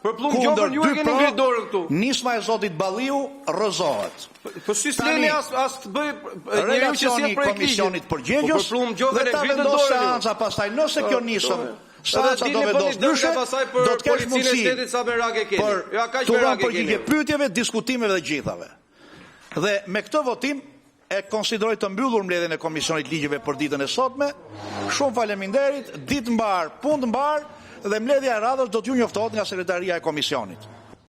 Për plumb gjokën ju e keni ngrit dorën këtu. Nisma e zotit Balliu rrëzohet. Po si s'leni as të bëj njeriu që si e komisionit përgjegjës. Për plumb gjokën e ngritën dorën. dorën. Seanca pastaj nëse kjo nisëm seanca do vendos ndryshe, do të kesh mundësi të dhënë përgjigje pyetjeve, diskutimeve dhe gjithave. Dhe me këtë votim e konsideroj të mbyllur mbledhjen e Komisionit Ligjeve për ditën e sotme. Shumë faleminderit, ditë mbar, punë mbar dhe mbledhja e radhës do t'ju njoftohet nga sekretaria e komisionit.